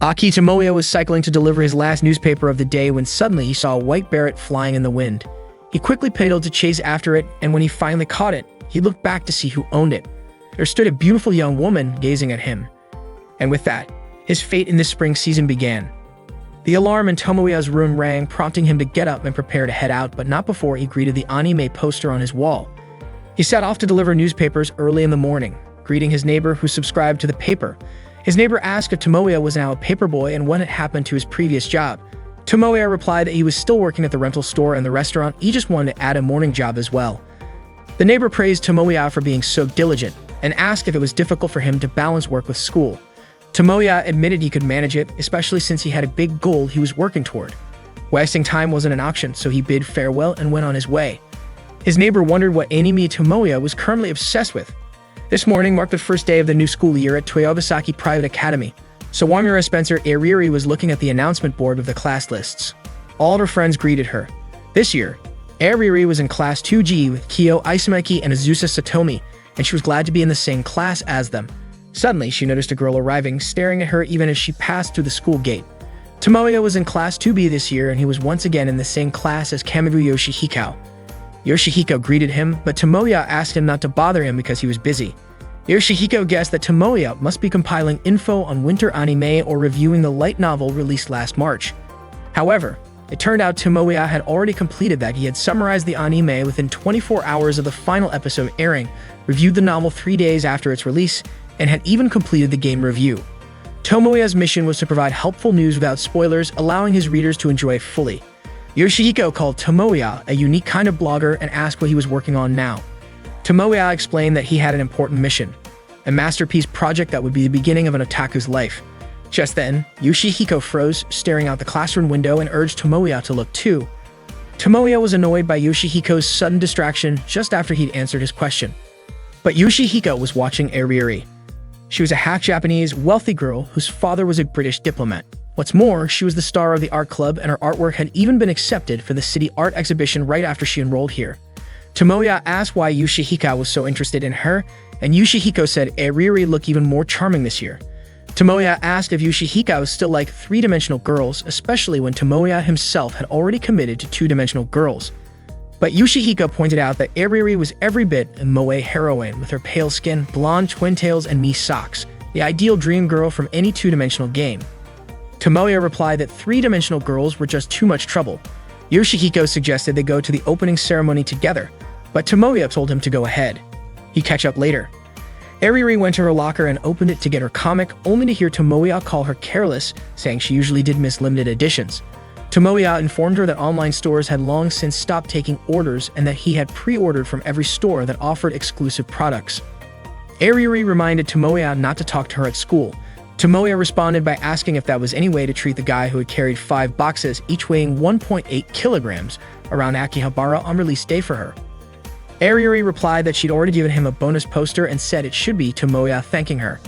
Aki Tomoya was cycling to deliver his last newspaper of the day when suddenly he saw a white beret flying in the wind. He quickly pedaled to chase after it, and when he finally caught it, he looked back to see who owned it. There stood a beautiful young woman gazing at him. And with that, his fate in this spring season began. The alarm in Tomoya's room rang, prompting him to get up and prepare to head out, but not before he greeted the anime poster on his wall. He set off to deliver newspapers early in the morning, greeting his neighbor who subscribed to the paper. His neighbor asked if Tomoya was now a paperboy and what had happened to his previous job. Tomoya replied that he was still working at the rental store and the restaurant, he just wanted to add a morning job as well. The neighbor praised Tomoya for being so diligent and asked if it was difficult for him to balance work with school. Tomoya admitted he could manage it, especially since he had a big goal he was working toward. Wasting time wasn't an option, so he bid farewell and went on his way. His neighbor wondered what anime Tomoya was currently obsessed with. This morning marked the first day of the new school year at Toyobasaki Private Academy. Sawamura Spencer Ariri was looking at the announcement board of the class lists. All her friends greeted her. This year, Ariri was in Class 2G with Kyo Isumaki and Azusa Satomi, and she was glad to be in the same class as them. Suddenly, she noticed a girl arriving, staring at her even as she passed through the school gate. Tomoya was in Class 2B this year, and he was once again in the same class as Kamibu Yoshihiko. Yoshihiko greeted him, but Tomoya asked him not to bother him because he was busy. Yoshihiko guessed that Tomoya must be compiling info on winter anime or reviewing the light novel released last March. However, it turned out Tomoya had already completed that. He had summarized the anime within 24 hours of the final episode airing, reviewed the novel 3 days after its release, and had even completed the game review. Tomoya's mission was to provide helpful news without spoilers, allowing his readers to enjoy it fully. Yoshihiko called Tomoya a unique kind of blogger and asked what he was working on now. Tomoya explained that he had an important mission, a masterpiece project that would be the beginning of an otaku's life. Just then, Yoshihiko froze, staring out the classroom window and urged Tomoya to look too. Tomoya was annoyed by Yoshihiko's sudden distraction just after he'd answered his question. But Yoshihiko was watching Ariri. She was a half-Japanese, wealthy girl whose father was a British diplomat. What's more, she was the star of the art club, and her artwork had even been accepted for the city art exhibition right after she enrolled here. Tomoya asked why Yoshihiko was so interested in her, and Yoshihiko said Ariri looked even more charming this year. Tomoya asked if Yoshihiko still liked three-dimensional girls, especially when Tomoya himself had already committed to two-dimensional girls. But Yoshihiko pointed out that Ariri was every bit a moe heroine with her pale skin, blonde twin tails, and knee socks, the ideal dream girl from any two-dimensional game. Tomoya replied that three-dimensional girls were just too much trouble. Yoshihiko suggested they go to the opening ceremony together, but Tomoya told him to go ahead. He'd catch up later. Ariri went to her locker and opened it to get her comic, only to hear Tomoya call her careless, saying she usually did miss limited editions. Tomoya informed her that online stores had long since stopped taking orders and that he had pre-ordered from every store that offered exclusive products. Ariri reminded Tomoya not to talk to her at school. Tomoya responded by asking if that was any way to treat the guy who had carried 5 boxes, each weighing 1.8 kilograms, around Akihabara on release day for her. Ariri replied that she'd already given him a bonus poster and said it should be Tomoya thanking her.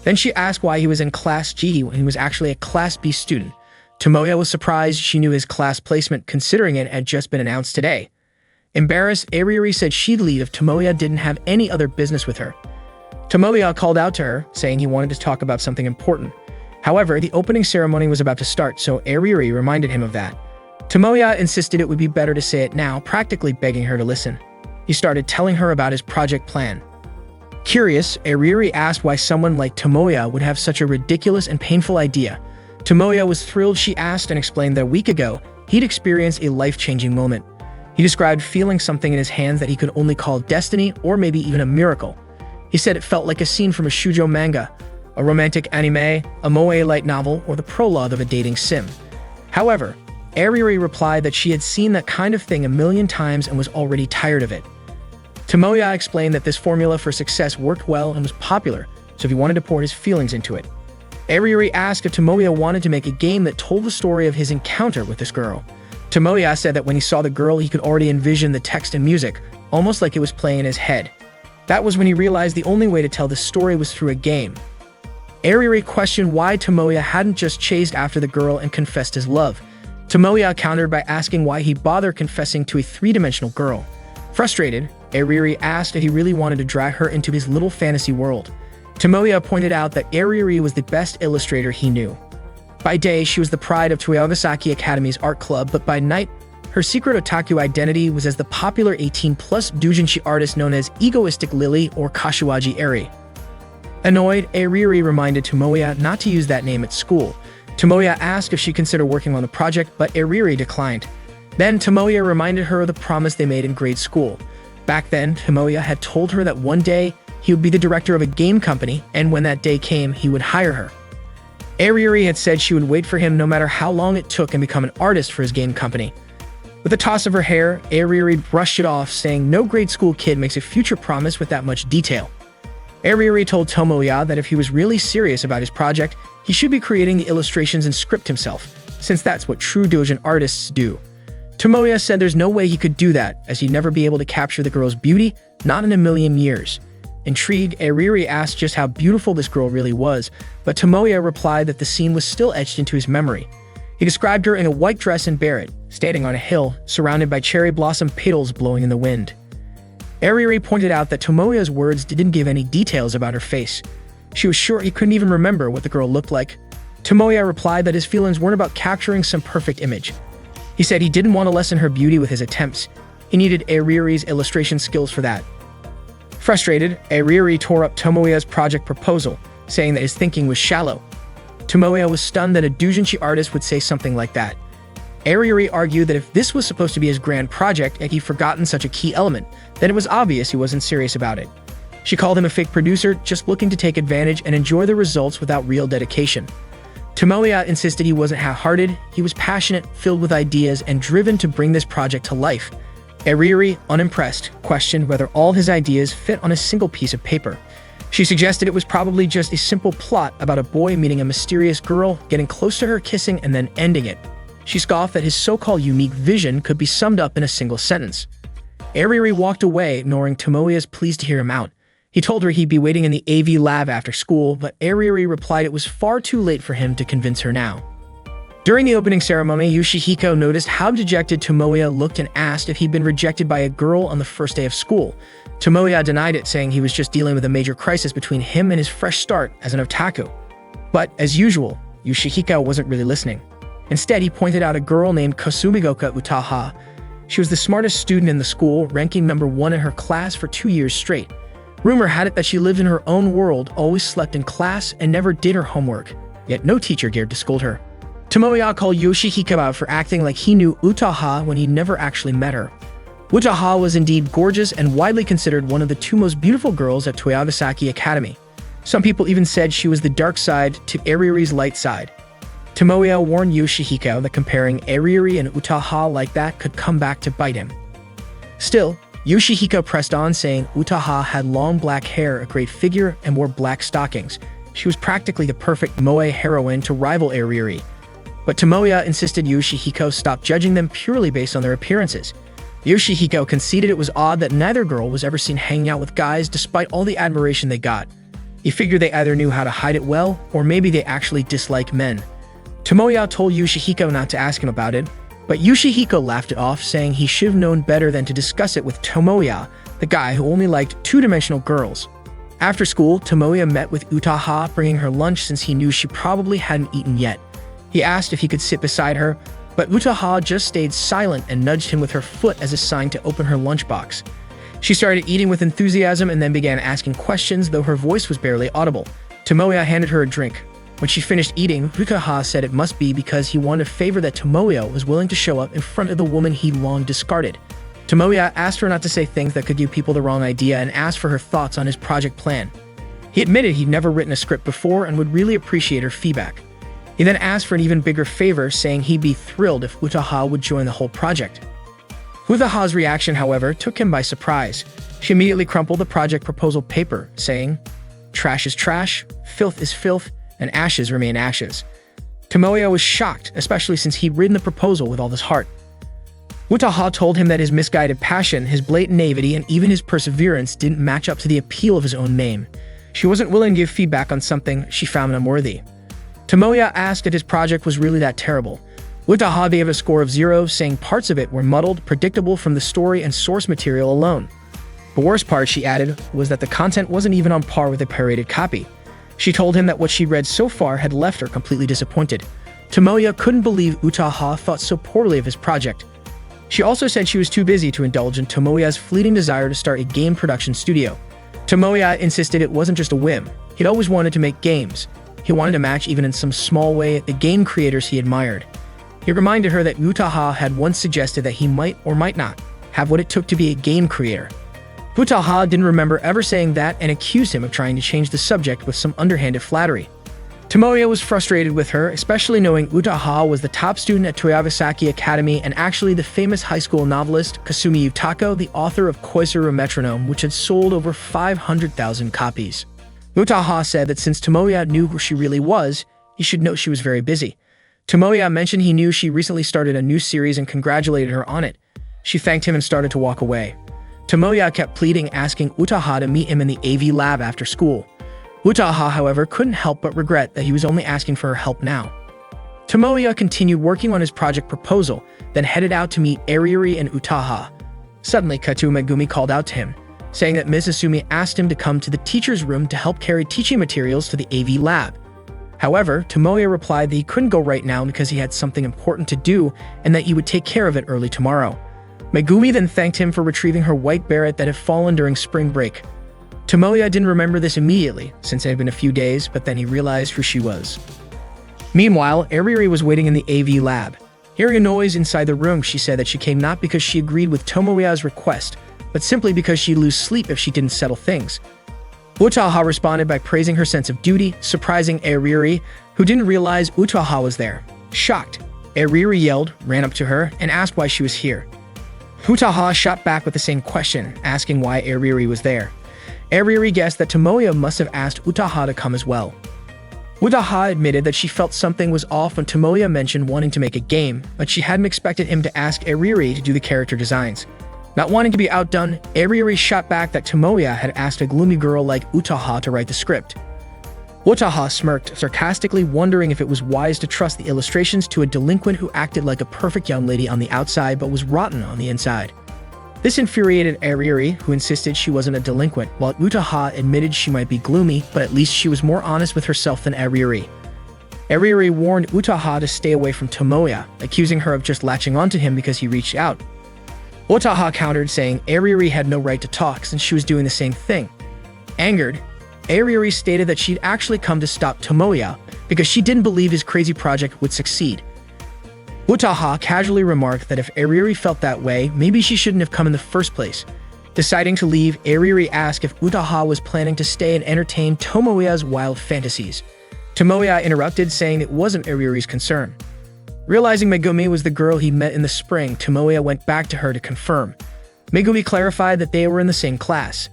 Then she asked why he was in Class G when he was actually a Class B student. Tomoya was surprised she knew his class placement, considering it had just been announced today. Embarrassed, Ariri said she'd leave if Tomoya didn't have any other business with her. Tomoya called out to her, saying he wanted to talk about something important. However, the opening ceremony was about to start, so Ariri reminded him of that. Tomoya insisted it would be better to say it now, practically begging her to listen. He started telling her about his project plan. Curious, Ariri asked why someone like Tomoya would have such a ridiculous and painful idea. Tomoya was thrilled she asked and explained that a week ago, he'd experienced a life-changing moment. He described feeling something in his hands that he could only call destiny or maybe even a miracle. He said it felt like a scene from a shoujo manga, a romantic anime, a moe light novel, or the prologue of a dating sim. However, Ariri replied that she had seen that kind of thing a million times and was already tired of it. Tomoya explained that this formula for success worked well and was popular, so he wanted to pour his feelings into it. Ariri asked if Tomoya wanted to make a game that told the story of his encounter with this girl. Tomoya said that when he saw the girl, he could already envision the text and music, almost like it was playing in his head. That was when he realized the only way to tell the story was through a game. Ariri questioned why Tomoya hadn't just chased after the girl and confessed his love. Tomoya countered by asking why he bothered confessing to a three-dimensional girl. Frustrated, Ariri asked if he really wanted to drag her into his little fantasy world. Tomoya pointed out that Ariri was the best illustrator he knew. By day, she was the pride of Toyogasaki Academy's art club, but by night, her secret otaku identity was as the popular 18-plus doujinshi artist known as Egoistic Lily or Kashiwaji Eri. Annoyed, Ariri reminded Tomoya not to use that name at school. Tomoya asked if she considered working on the project, but Ariri declined. Then Tomoya reminded her of the promise they made in grade school. Back then, Tomoya had told her that one day he would be the director of a game company, and when that day came, he would hire her. Ariri had said she would wait for him no matter how long it took and become an artist for his game company. With a toss of her hair, Ariri brushed it off, saying no grade school kid makes a future promise with that much detail. Ariri told Tomoya that if he was really serious about his project, he should be creating the illustrations and script himself, since that's what true doujin artists do. Tomoya said there's no way he could do that, as he'd never be able to capture the girl's beauty, not in a million years. Intrigued, Ariri asked just how beautiful this girl really was, but Tomoya replied that the scene was still etched into his memory. He described her in a white dress and beret, standing on a hill, surrounded by cherry blossom petals blowing in the wind. Ariri pointed out that Tomoya's words didn't give any details about her face. She was sure he couldn't even remember what the girl looked like. Tomoya replied that his feelings weren't about capturing some perfect image. He said he didn't want to lessen her beauty with his attempts. He needed Ariri's illustration skills for that. Frustrated, Ariri tore up Tomoya's project proposal, saying that his thinking was shallow. Tomoya was stunned that a doujinshi artist would say something like that. Ariri argued that if this was supposed to be his grand project and he'd forgotten such a key element, then it was obvious he wasn't serious about it. She called him a fake producer, just looking to take advantage and enjoy the results without real dedication. Tomoya insisted he wasn't half-hearted, he was passionate, filled with ideas, and driven to bring this project to life. Ariri, unimpressed, questioned whether all his ideas fit on a single piece of paper. She suggested it was probably just a simple plot about a boy meeting a mysterious girl, getting close to her, kissing, and then ending it. She scoffed that his so-called unique vision could be summed up in a single sentence. Ariri walked away, ignoring Tomoya's pleas to hear him out. He told her he'd be waiting in the AV lab after school, but Ariri replied it was far too late for him to convince her now. During the opening ceremony, Yoshihiko noticed how dejected Tomoya looked and asked if he'd been rejected by a girl on the first day of school. Tomoya denied it, saying he was just dealing with a major crisis between him and his fresh start as an otaku. But, as usual, Yoshihiko wasn't really listening. Instead, he pointed out a girl named Kosumigoka Utaha. She was the smartest student in the school, ranking number 1 in her class for 2 years straight. Rumor had it that she lived in her own world, always slept in class, and never did her homework. Yet no teacher dared to scold her. Tomoya called Yoshihiko out for acting like he knew Utaha when he'd never actually met her. Utaha was indeed gorgeous and widely considered one of the 2 most beautiful girls at Toyogasaki Academy. Some people even said she was the dark side to Ariri's light side. Tomoya warned Yoshihiko that comparing Ariri and Utaha like that could come back to bite him. Still, Yoshihiko pressed on, saying Utaha had long black hair, a great figure, and wore black stockings. She was practically the perfect moe heroine to rival Ariri. But Tomoya insisted Yoshihiko stop judging them purely based on their appearances. Yoshihiko conceded it was odd that neither girl was ever seen hanging out with guys despite all the admiration they got. He figured they either knew how to hide it well, or maybe they actually dislike men. Tomoya told Yoshihiko not to ask him about it, but Yoshihiko laughed it off, saying he should have known better than to discuss it with Tomoya, the guy who only liked two-dimensional girls. After school, Tomoya met with Utaha, bringing her lunch since he knew she probably hadn't eaten yet. He asked if he could sit beside her, but Utaha just stayed silent and nudged him with her foot as a sign to open her lunchbox. She started eating with enthusiasm and then began asking questions, though her voice was barely audible. Tomoya handed her a drink. When she finished eating, Utaha said it must be because he wanted a favor that Tomoya was willing to show up in front of the woman he long discarded. Tomoya asked her not to say things that could give people the wrong idea and asked for her thoughts on his project plan. He admitted he'd never written a script before and would really appreciate her feedback. He then asked for an even bigger favor, saying he'd be thrilled if Utaha would join the whole project. Utaha's reaction, however, took him by surprise. She immediately crumpled the project proposal paper, saying, "Trash is trash, filth is filth, and ashes remain ashes." Tomoya was shocked, especially since he'd written the proposal with all his heart. Utaha told him that his misguided passion, his blatant naivety, and even his perseverance didn't match up to the appeal of his own name. She wasn't willing to give feedback on something she found unworthy. Tomoya asked if his project was really that terrible. Utaha gave a score of 0, saying parts of it were muddled, predictable from the story and source material alone. The worst part, she added, was that the content wasn't even on par with a pirated copy. She told him that what she'd read so far had left her completely disappointed. Tomoya couldn't believe Utaha thought so poorly of his project. She also said she was too busy to indulge in Tomoya's fleeting desire to start a game production studio. Tomoya insisted it wasn't just a whim. He'd always wanted to make games. He wanted to match, even in some small way, the game creators he admired. He reminded her that Utaha had once suggested that he might or might not have what it took to be a game creator. Utaha didn't remember ever saying that and accused him of trying to change the subject with some underhanded flattery. Tomoya was frustrated with her, especially knowing Utaha was the top student at Toyabasaki Academy and actually the famous high school novelist Kasumi Utako, the author of Koizuru Metronome, which had sold over 500,000 copies. Utaha said that since Tomoya knew who she really was, he should know she was very busy. Tomoya mentioned he knew she recently started a new series and congratulated her on it. She thanked him and started to walk away. Tomoya kept pleading, asking Utaha to meet him in the AV lab after school. Utaha, however, couldn't help but regret that he was only asking for her help now. Tomoya continued working on his project proposal, then headed out to meet Ariuri and Utaha. Suddenly, Kato Megumi called out to him, saying that Ms. Asumi asked him to come to the teacher's room to help carry teaching materials to the AV lab. However, Tomoya replied that he couldn't go right now because he had something important to do and that he would take care of it early tomorrow. Megumi then thanked him for retrieving her white beret that had fallen during spring break. Tomoya didn't remember this immediately, since it had been a few days, but then he realized who she was. Meanwhile, Ariuri was waiting in the AV lab. Hearing a noise inside the room, she said that she came not because she agreed with Tomoya's request, but simply because she'd lose sleep if she didn't settle things. Utaha responded by praising her sense of duty, surprising Ariuri, who didn't realize Utaha was there. Shocked, Ariuri yelled, ran up to her, and asked why she was here. Utaha shot back with the same question, asking why Ariuri was there. Ariuri guessed that Tomoya must have asked Utaha to come as well. Utaha admitted that she felt something was off when Tomoya mentioned wanting to make a game, but she hadn't expected him to ask Ariuri to do the character designs. Not wanting to be outdone, Ariuri shot back that Tomoya had asked a gloomy girl like Utaha to write the script. Utaha smirked, sarcastically wondering if it was wise to trust the illustrations to a delinquent who acted like a perfect young lady on the outside but was rotten on the inside. This infuriated Ariuri, who insisted she wasn't a delinquent, while Utaha admitted she might be gloomy, but at least she was more honest with herself than Ariuri. Ariuri warned Utaha to stay away from Tomoya, accusing her of just latching onto him because he reached out. Utaha countered, saying Ariuri had no right to talk since she was doing the same thing. Angered, Ariuri stated that she'd actually come to stop Tomoya because she didn't believe his crazy project would succeed. Utaha casually remarked that if Ariuri felt that way, maybe she shouldn't have come in the first place. Deciding to leave, Ariuri asked if Utaha was planning to stay and entertain Tomoya's wild fantasies. Tomoya interrupted, saying it wasn't Ariuri's concern. Realizing Megumi was the girl he met in the spring, Tomoya went back to her to confirm. Megumi clarified that they were in the same class.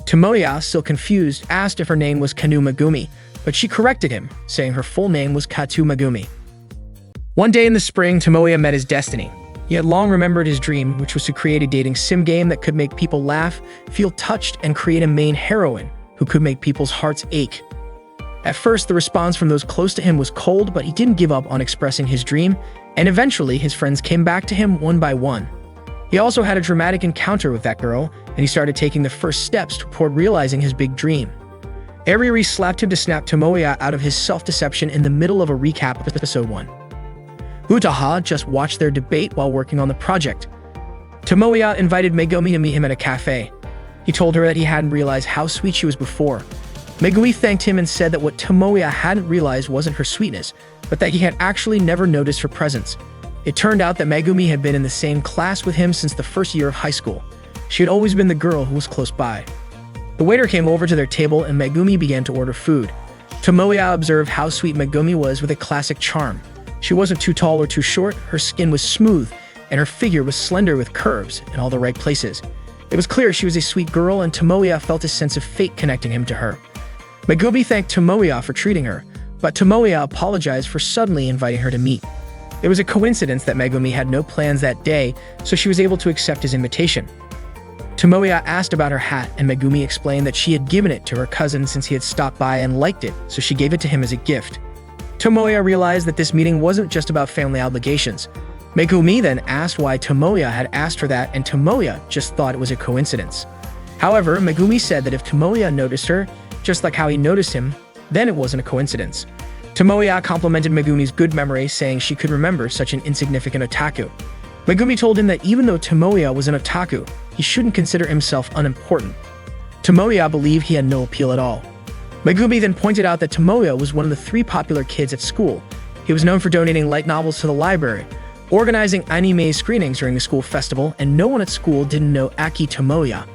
Tomoya, still confused, asked if her name was Kanu Megumi, but she corrected him, saying her full name was Katu Megumi. One day in the spring, Tomoya met his destiny. He had long remembered his dream, which was to create a dating sim game that could make people laugh, feel touched, and create a main heroine who could make people's hearts ache. At first, the response from those close to him was cold, but he didn't give up on expressing his dream, and eventually his friends came back to him one by one. He also had a dramatic encounter with that girl, and he started taking the first steps toward realizing his big dream. Ariuri slapped him to snap Tomoya out of his self-deception in the middle of a recap of episode 1. Utaha just watched their debate while working on the project. Tomoya invited Megumi to meet him at a cafe. He told her that he hadn't realized how sweet she was before. Megumi thanked him and said that what Tomoya hadn't realized wasn't her sweetness, but that he had actually never noticed her presence. It turned out that Megumi had been in the same class with him since the first year of high school. She had always been the girl who was close by. The waiter came over to their table and Megumi began to order food. Tomoya observed how sweet Megumi was with a classic charm. She wasn't too tall or too short, her skin was smooth, and her figure was slender with curves in all the right places. It was clear she was a sweet girl, and Tomoya felt a sense of fate connecting him to her. Megumi thanked Tomoya for treating her, but Tomoya apologized for suddenly inviting her to meet. It was a coincidence that Megumi had no plans that day, so she was able to accept his invitation. Tomoya asked about her hat, and Megumi explained that she had given it to her cousin since he had stopped by and liked it, so she gave it to him as a gift. Tomoya realized that this meeting wasn't just about family obligations. Megumi then asked why Tomoya had asked her that, and Tomoya just thought it was a coincidence. However, Megumi said that if Tomoya noticed her, just like how he noticed him, then it wasn't a coincidence. Tomoya complimented Megumi's good memory, saying she could remember such an insignificant otaku. Megumi told him that even though Tomoya was an otaku, he shouldn't consider himself unimportant. Tomoya believed he had no appeal at all. Megumi then pointed out that Tomoya was one of the 3 popular kids at school. He was known for donating light novels to the library, organizing anime screenings during the school festival, and no one at school didn't know Aki Tomoya.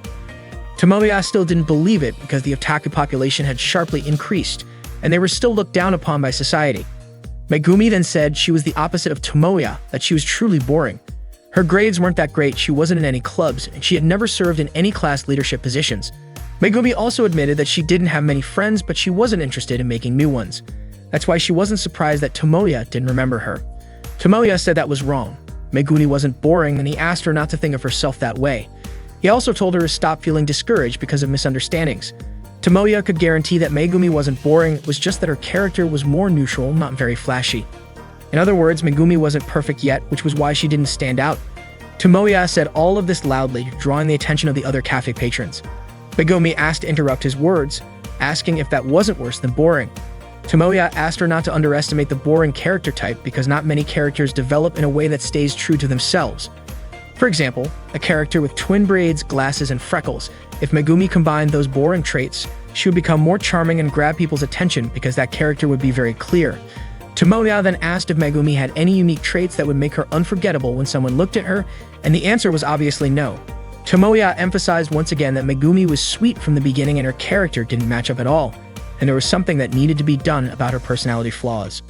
Tomoya still didn't believe it because the otaku population had sharply increased, and they were still looked down upon by society. Megumi then said she was the opposite of Tomoya, that she was truly boring. Her grades weren't that great, she wasn't in any clubs, and she had never served in any class leadership positions. Megumi also admitted that she didn't have many friends, but she wasn't interested in making new ones. That's why she wasn't surprised that Tomoya didn't remember her. Tomoya said that was wrong. Megumi wasn't boring, and he asked her not to think of herself that way. He also told her to stop feeling discouraged because of misunderstandings. Tomoya could guarantee that Megumi wasn't boring, it was just that her character was more neutral, not very flashy. In other words, Megumi wasn't perfect yet, which was why she didn't stand out. Tomoya said all of this loudly, drawing the attention of the other cafe patrons. Megumi asked to interrupt his words, asking if that wasn't worse than boring. Tomoya asked her not to underestimate the boring character type because not many characters develop in a way that stays true to themselves. For example, a character with twin braids, glasses, and freckles. If Megumi combined those boring traits, she would become more charming and grab people's attention because that character would be very clear. Tomoya then asked if Megumi had any unique traits that would make her unforgettable when someone looked at her, and the answer was obviously no. Tomoya emphasized once again that Megumi was sweet from the beginning and her character didn't match up at all, and there was something that needed to be done about her personality flaws.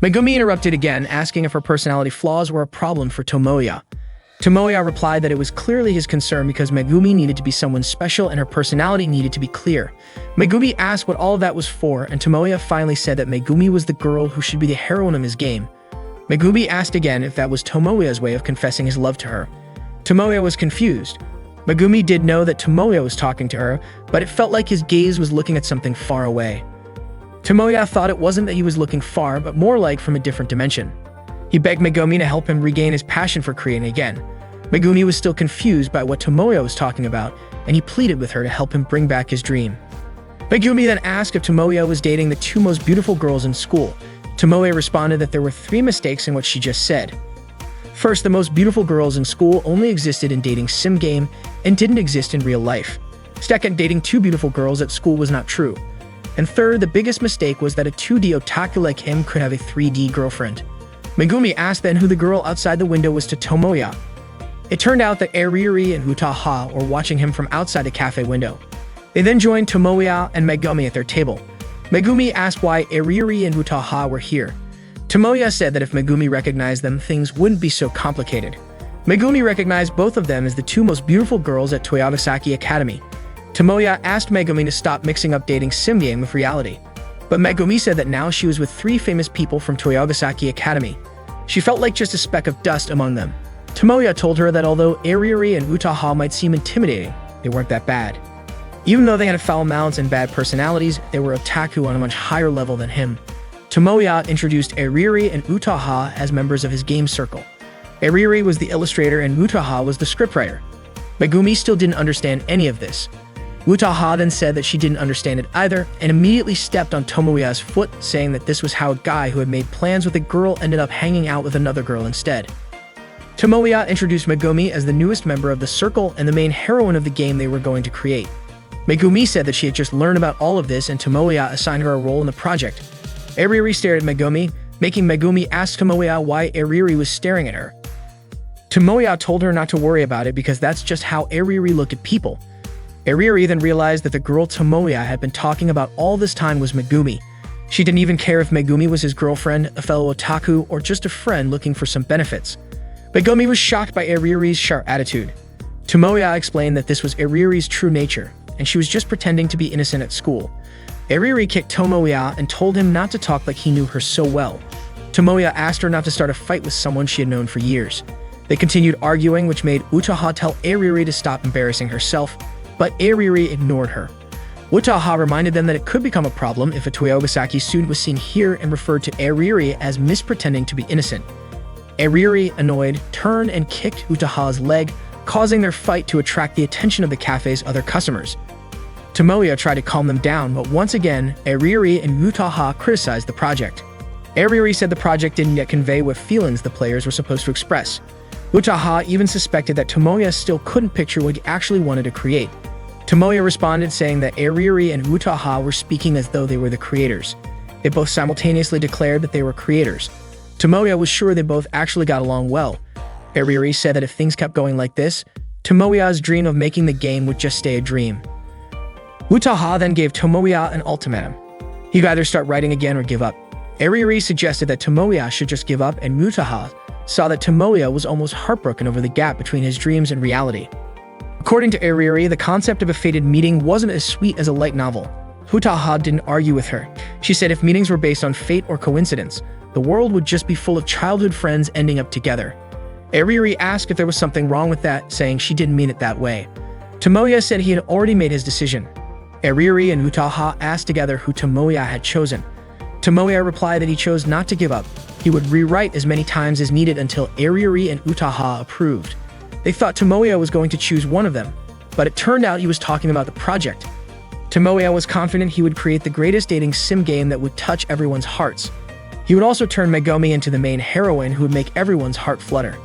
Megumi interrupted again, asking if her personality flaws were a problem for Tomoya. Tomoya replied that it was clearly his concern because Megumi needed to be someone special and her personality needed to be clear. Megumi asked what all of that was for, and Tomoya finally said that Megumi was the girl who should be the heroine of his game. Megumi asked again if that was Tomoya's way of confessing his love to her. Tomoya was confused. Megumi did know that Tomoya was talking to her, but it felt like his gaze was looking at something far away. Tomoya thought it wasn't that he was looking far, but more like from a different dimension. He begged Megumi to help him regain his passion for creating again. Megumi was still confused by what Tomoya was talking about, and he pleaded with her to help him bring back his dream. Megumi then asked if Tomoya was dating the 2 most beautiful girls in school. Tomoya responded that there were 3 mistakes in what she just said. First, the most beautiful girls in school only existed in dating sim game and didn't exist in real life. Second, dating 2 beautiful girls at school was not true. And third, the biggest mistake was that a 2D otaku like him could have a 3D girlfriend. Megumi asked then who the girl outside the window was to Tomoya. It turned out that Eriri and Utaha were watching him from outside the cafe window. They then joined Tomoya and Megumi at their table. Megumi asked why Eriri and Utaha were here. Tomoya said that if Megumi recognized them, things wouldn't be so complicated. Megumi recognized both of them as the 2 most beautiful girls at Toyogasaki Academy. Tomoya asked Megumi to stop mixing up dating sim game with reality. But Megumi said that now she was with 3 famous people from Toyogasaki Academy. She felt like just a speck of dust among them. Tomoya told her that although Eriri and Utaha might seem intimidating, they weren't that bad. Even though they had foul mouths and bad personalities, they were otaku on a much higher level than him. Tomoya introduced Eriri and Utaha as members of his game circle. Eriri was the illustrator and Utaha was the scriptwriter. Megumi still didn't understand any of this. Utaha then said that she didn't understand it either and immediately stepped on Tomoya's foot, saying that this was how a guy who had made plans with a girl ended up hanging out with another girl instead. Tomoya introduced Megumi as the newest member of the circle and the main heroine of the game they were going to create. Megumi said that she had just learned about all of this and Tomoya assigned her a role in the project. Eriri stared at Megumi, making Megumi ask Tomoya why Eriri was staring at her. Tomoya told her not to worry about it because that's just how Eriri looked at people. Eriri then realized that the girl Tomoya had been talking about all this time was Megumi. She didn't even care if Megumi was his girlfriend, a fellow otaku, or just a friend looking for some benefits. Megumi was shocked by Eriri's sharp attitude. Tomoya explained that this was Eriri's true nature, and she was just pretending to be innocent at school. Eriri kicked Tomoya and told him not to talk like he knew her so well. Tomoya asked her not to start a fight with someone she had known for years. They continued arguing, which made Utaha tell Eriri to stop embarrassing herself, but Eriri ignored her. Utaha reminded them that it could become a problem if a Toyogasaki student was seen here and referred to Eriri as mispretending to be innocent. Eriri, annoyed, turned and kicked Utaha's leg, causing their fight to attract the attention of the cafe's other customers. Tomoya tried to calm them down, but once again, Aririri and Utaha criticized the project. Aririri said the project didn't yet convey what feelings the players were supposed to express. Utaha even suspected that Tomoya still couldn't picture what he actually wanted to create. Tomoya responded saying that Aririri and Utaha were speaking as though they were the creators. They both simultaneously declared that they were creators. Tomoya was sure they both actually got along well. Aririri said that if things kept going like this, Tomoya's dream of making the game would just stay a dream. Utaha then gave Tomoya an ultimatum. He could either start writing again or give up. Aririri suggested that Tomoya should just give up, and Utaha saw that Tomoya was almost heartbroken over the gap between his dreams and reality. According to Aririri, the concept of a fated meeting wasn't as sweet as a light novel. Utaha didn't argue with her. She said if meetings were based on fate or coincidence, the world would just be full of childhood friends ending up together. Aririri asked if there was something wrong with that, saying she didn't mean it that way. Tomoya said he had already made his decision. Aririri and Utaha asked together who Tomoya had chosen. Tomoya replied that he chose not to give up. He would rewrite as many times as needed until Aririri and Utaha approved. They thought Tomoya was going to choose one of them, but it turned out he was talking about the project. Tomoya was confident he would create the greatest dating sim game that would touch everyone's hearts. He would also turn Megumi into the main heroine who would make everyone's heart flutter.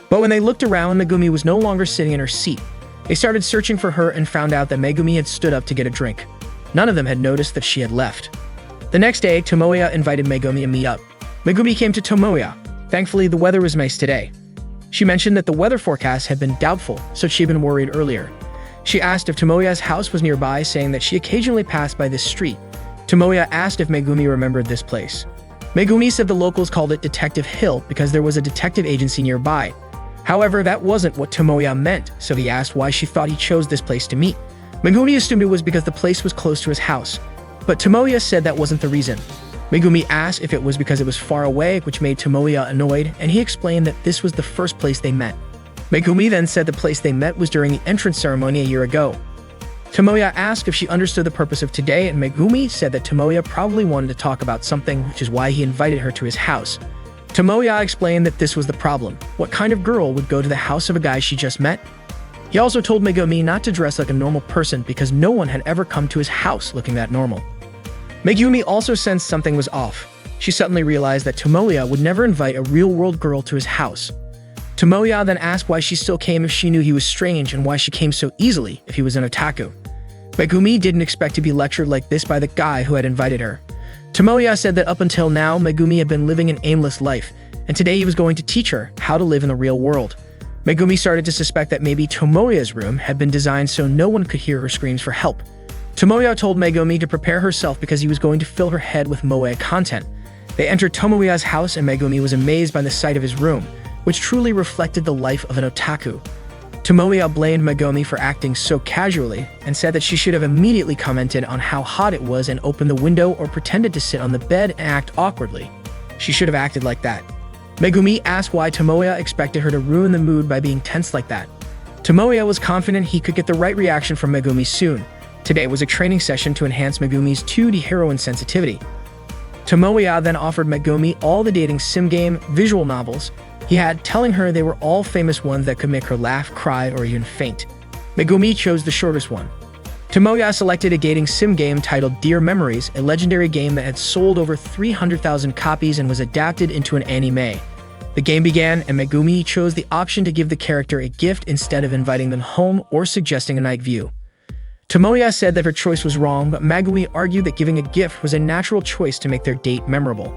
But when they looked around, Megumi was no longer sitting in her seat. They started searching for her and found out that Megumi had stood up to get a drink. None of them had noticed that she had left. The next day, Tomoya invited Megumi to meet up. Megumi came to Tomoya. Thankfully, the weather was nice today. She mentioned that the weather forecast had been doubtful, so she'd been worried earlier. She asked if Tomoya's house was nearby, saying that she occasionally passed by this street. Tomoya asked if Megumi remembered this place. Megumi said the locals called it Detective Hill because there was a detective agency nearby. However, that wasn't what Tomoya meant, so he asked why she thought he chose this place to meet. Megumi assumed it was because the place was close to his house, but Tomoya said that wasn't the reason. Megumi asked if it was because it was far away, which made Tomoya annoyed, and he explained that this was the first place they met. Megumi then said the place they met was during the entrance ceremony a year ago. Tomoya asked if she understood the purpose of today, and Megumi said that Tomoya probably wanted to talk about something, which is why he invited her to his house. Tomoya explained that this was the problem. What kind of girl would go to the house of a guy she just met? He also told Megumi not to dress like a normal person because no one had ever come to his house looking that normal. Megumi also sensed something was off. She suddenly realized that Tomoya would never invite a real-world girl to his house. Tomoya then asked why she still came if she knew he was strange and why she came so easily if he was an otaku. Megumi didn't expect to be lectured like this by the guy who had invited her. Tomoya said that up until now, Megumi had been living an aimless life, and today he was going to teach her how to live in the real world. Megumi started to suspect that maybe Tomoya's room had been designed so no one could hear her screams for help. Tomoya told Megumi to prepare herself because he was going to fill her head with moe content. They entered Tomoya's house and Megumi was amazed by the sight of his room, which truly reflected the life of an otaku. Tomoya blamed Megumi for acting so casually and said that she should have immediately commented on how hot it was and opened the window or pretended to sit on the bed and act awkwardly. She should have acted like that. Megumi asked why Tomoya expected her to ruin the mood by being tense like that. Tomoya was confident he could get the right reaction from Megumi soon. Today was a training session to enhance Megumi's 2D heroine sensitivity. Tomoya then offered Megumi all the dating sim game visual novels he had, telling her they were all famous ones that could make her laugh, cry, or even faint. Megumi chose the shortest one. Tomoya selected a dating sim game titled Dear Memories, a legendary game that had sold over 300,000 copies and was adapted into an anime. The game began, and Megumi chose the option to give the character a gift instead of inviting them home or suggesting a night view. Tomoya said that her choice was wrong, but Megumi argued that giving a gift was a natural choice to make their date memorable.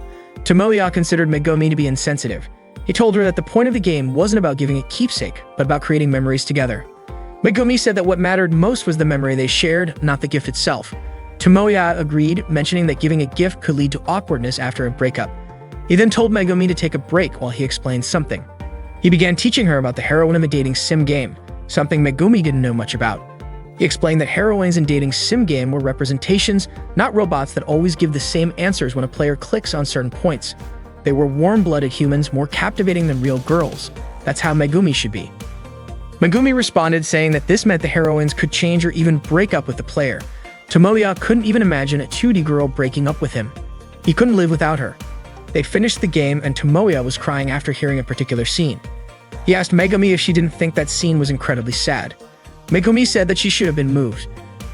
Tomoya considered Megumi to be insensitive. He told her that the point of the game wasn't about giving a keepsake, but about creating memories together. Megumi said that what mattered most was the memory they shared, not the gift itself. Tomoya agreed, mentioning that giving a gift could lead to awkwardness after a breakup. He then told Megumi to take a break while he explained something. He began teaching her about the heroine of a dating sim game, something Megumi didn't know much about. He explained that heroines in dating sim game were representations, not robots that always give the same answers when a player clicks on certain points. They were warm-blooded humans, more captivating than real girls. That's how Megumi should be. Megumi responded, saying that this meant the heroines could change or even break up with the player. Tomoya couldn't even imagine a 2D girl breaking up with him. He couldn't live without her. They finished the game and Tomoya was crying after hearing a particular scene. He asked Megumi if she didn't think that scene was incredibly sad. Megumi said that she should have been moved.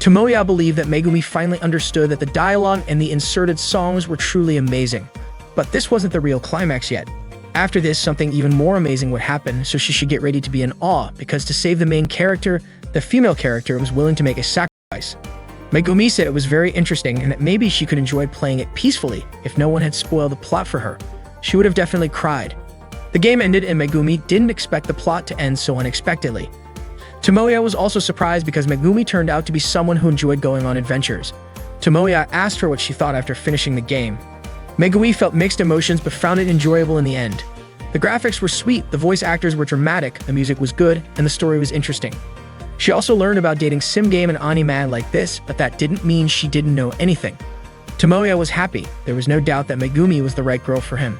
Tomoya believed that Megumi finally understood that the dialogue and the inserted songs were truly amazing. But this wasn't the real climax yet. After this, something even more amazing would happen, so she should get ready to be in awe, because to save the main character, the female character was willing to make a sacrifice. Megumi said it was very interesting and that maybe she could enjoy playing it peacefully if no one had spoiled the plot for her. She would have definitely cried. The game ended and Megumi didn't expect the plot to end so unexpectedly. Tomoya was also surprised because Megumi turned out to be someone who enjoyed going on adventures. Tomoya asked her what she thought after finishing the game. Megumi felt mixed emotions but found it enjoyable in the end. The graphics were sweet, the voice actors were dramatic, the music was good, and the story was interesting. She also learned about dating sim game and anime like this, but that didn't mean she didn't know anything. Tomoya was happy. There was no doubt that Megumi was the right girl for him.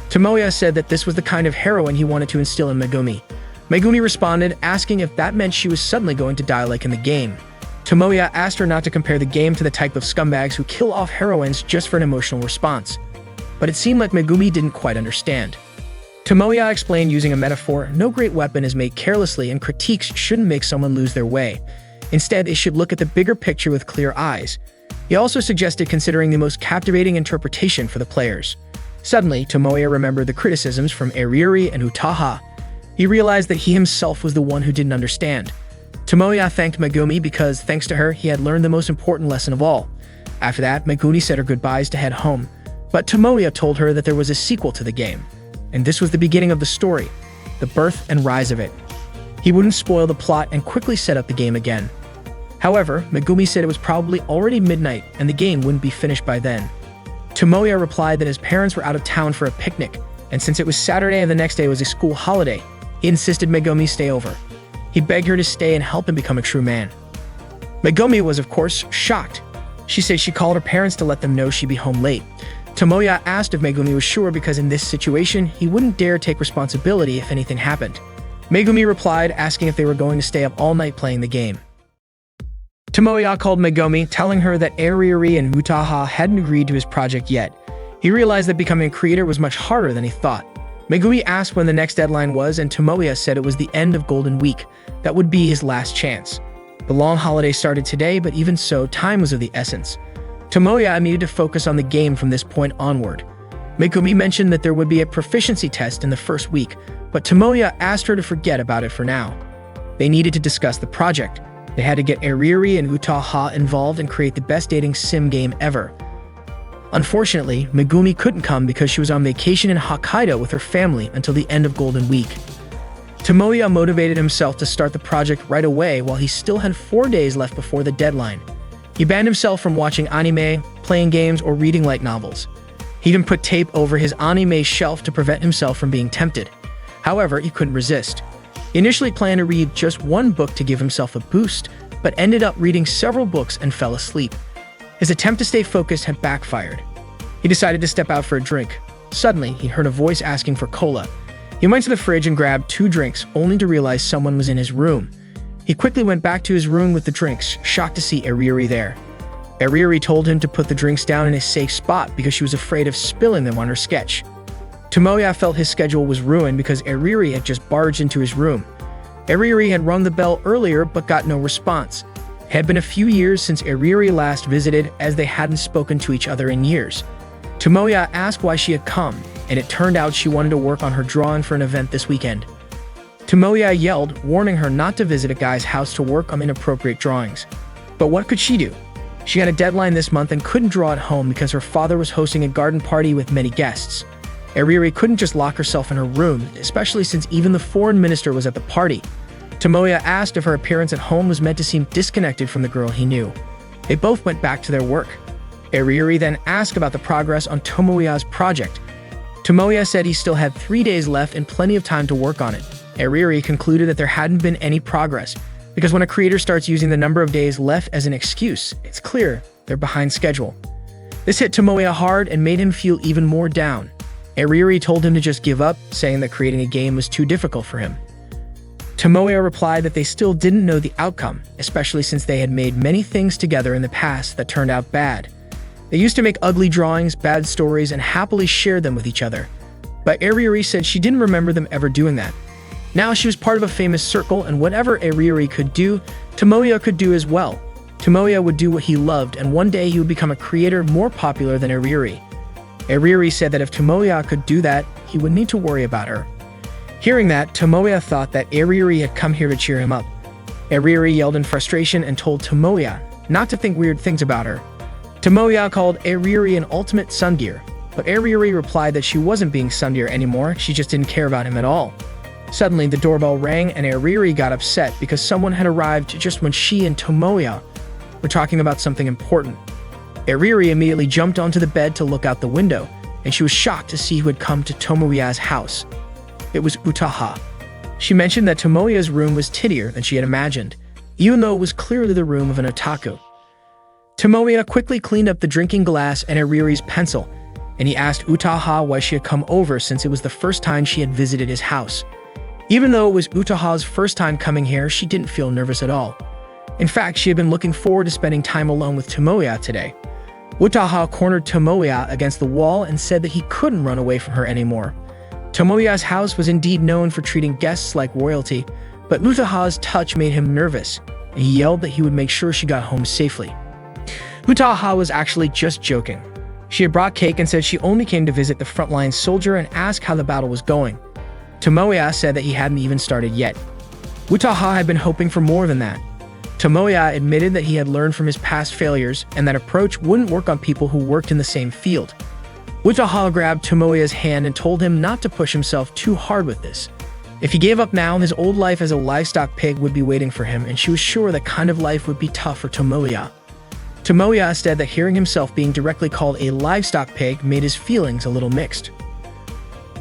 Tomoya said that this was the kind of heroine he wanted to instill in Megumi. Megumi responded, asking if that meant she was suddenly going to die like in the game. Tomoya asked her not to compare the game to the type of scumbags who kill off heroines just for an emotional response. But it seemed like Megumi didn't quite understand. Tomoya explained using a metaphor, no great weapon is made carelessly and critiques shouldn't make someone lose their way. Instead, they should look at the bigger picture with clear eyes. He also suggested considering the most captivating interpretation for the players. Suddenly, Tomoya remembered the criticisms from Eriri and Utaha. He realized that he himself was the one who didn't understand. Tomoya thanked Megumi because, thanks to her, he had learned the most important lesson of all. After that, Megumi said her goodbyes to head home. But Tomoya told her that there was a sequel to the game. And this was the beginning of the story, the birth and rise of it. He wouldn't spoil the plot and quickly set up the game again. However, Megumi said it was probably already midnight and the game wouldn't be finished by then. Tomoya replied that his parents were out of town for a picnic, and since it was Saturday and the next day was a school holiday, he insisted Megumi stay over. He begged her to stay and help him become a true man. Megumi was, of course, shocked. She said she called her parents to let them know she'd be home late. Tomoya asked if Megumi was sure because in this situation, he wouldn't dare take responsibility if anything happened. Megumi replied, asking if they were going to stay up all night playing the game. Tomoya called Megumi, telling her that Eriri and Utaha hadn't agreed to his project yet. He realized that becoming a creator was much harder than he thought. Megumi asked when the next deadline was, and Tomoya said it was the end of Golden Week. That would be his last chance. The long holiday started today, but even so, time was of the essence. Tomoya needed to focus on the game from this point onward. Megumi mentioned that there would be a proficiency test in the first week, but Tomoya asked her to forget about it for now. They needed to discuss the project. They had to get Eriri and Utaha involved and create the best dating sim game ever. Unfortunately, Megumi couldn't come because she was on vacation in Hokkaido with her family until the end of Golden Week. Tomoya motivated himself to start the project right away while he still had 4 days left before the deadline. He banned himself from watching anime, playing games, or reading light novels. He even put tape over his anime shelf to prevent himself from being tempted. However, he couldn't resist. He initially planned to read just one book to give himself a boost, but ended up reading several books and fell asleep. His attempt to stay focused had backfired. He decided to step out for a drink. Suddenly, he heard a voice asking for cola. He went to the fridge and grabbed 2 drinks, only to realize someone was in his room. He quickly went back to his room with the drinks, shocked to see Eriri there. Eriri told him to put the drinks down in a safe spot because she was afraid of spilling them on her sketch. Tomoya felt his schedule was ruined because Eriri had just barged into his room. Eriri had rung the bell earlier but got no response. It had been a few years since Eriri last visited, as they hadn't spoken to each other in years. Tomoya asked why she had come, and it turned out she wanted to work on her drawing for an event this weekend. Tomoya yelled, warning her not to visit a guy's house to work on inappropriate drawings. But what could she do? She had a deadline this month and couldn't draw at home because her father was hosting a garden party with many guests. Eriri couldn't just lock herself in her room, especially since even the foreign minister was at the party. Tomoya asked if her appearance at home was meant to seem disconnected from the girl he knew. They both went back to their work. Eriri then asked about the progress on Tomoya's project. Tomoya said he still had 3 days left and plenty of time to work on it. Eriri concluded that there hadn't been any progress, because when a creator starts using the number of days left as an excuse, it's clear they're behind schedule. This hit Tomoya hard and made him feel even more down. Eriri told him to just give up, saying that creating a game was too difficult for him. Tomoya replied that they still didn't know the outcome, especially since they had made many things together in the past that turned out bad. They used to make ugly drawings, bad stories, and happily shared them with each other. But Eriri said she didn't remember them ever doing that. Now she was part of a famous circle, and whatever Eriri could do, Tomoya could do as well. Tomoya would do what he loved, and one day he would become a creator more popular than Iriri. Iriri said that if Tomoya could do that, he wouldn't need to worry about her. Hearing that, Tomoya thought that Iriri had come here to cheer him up. Iriri yelled in frustration and told Tomoya not to think weird things about her. Tomoya called Iriri an ultimate tsundere, but Iriri replied that she wasn't being tsundere anymore, she just didn't care about him at all. Suddenly, the doorbell rang and Iriri got upset because someone had arrived just when she and Tomoya were talking about something important. Iriri immediately jumped onto the bed to look out the window, and she was shocked to see who had come to Tomoya's house. It was Utaha. She mentioned that Tomoya's room was tittier than she had imagined, even though it was clearly the room of an otaku. Tomoya quickly cleaned up the drinking glass and Iriri's pencil, and he asked Utaha why she had come over since it was the first time she had visited his house. Even though it was Utaha's first time coming here, she didn't feel nervous at all. In fact, she had been looking forward to spending time alone with Tomoya today. Utaha cornered Tomoya against the wall and said that he couldn't run away from her anymore. Tomoya's house was indeed known for treating guests like royalty, but Utaha's touch made him nervous, and he yelled that he would make sure she got home safely. Utaha was actually just joking. She had brought cake and said she only came to visit the frontline soldier and ask how the battle was going. Tomoya said that he hadn't even started yet. Utaha had been hoping for more than that. Tomoya admitted that he had learned from his past failures and that approach wouldn't work on people who worked in the same field. Utaha grabbed Tomoya's hand and told him not to push himself too hard with this. If he gave up now, his old life as a livestock pig would be waiting for him, and she was sure that kind of life would be tough for Tomoya. Tomoya said that hearing himself being directly called a livestock pig made his feelings a little mixed.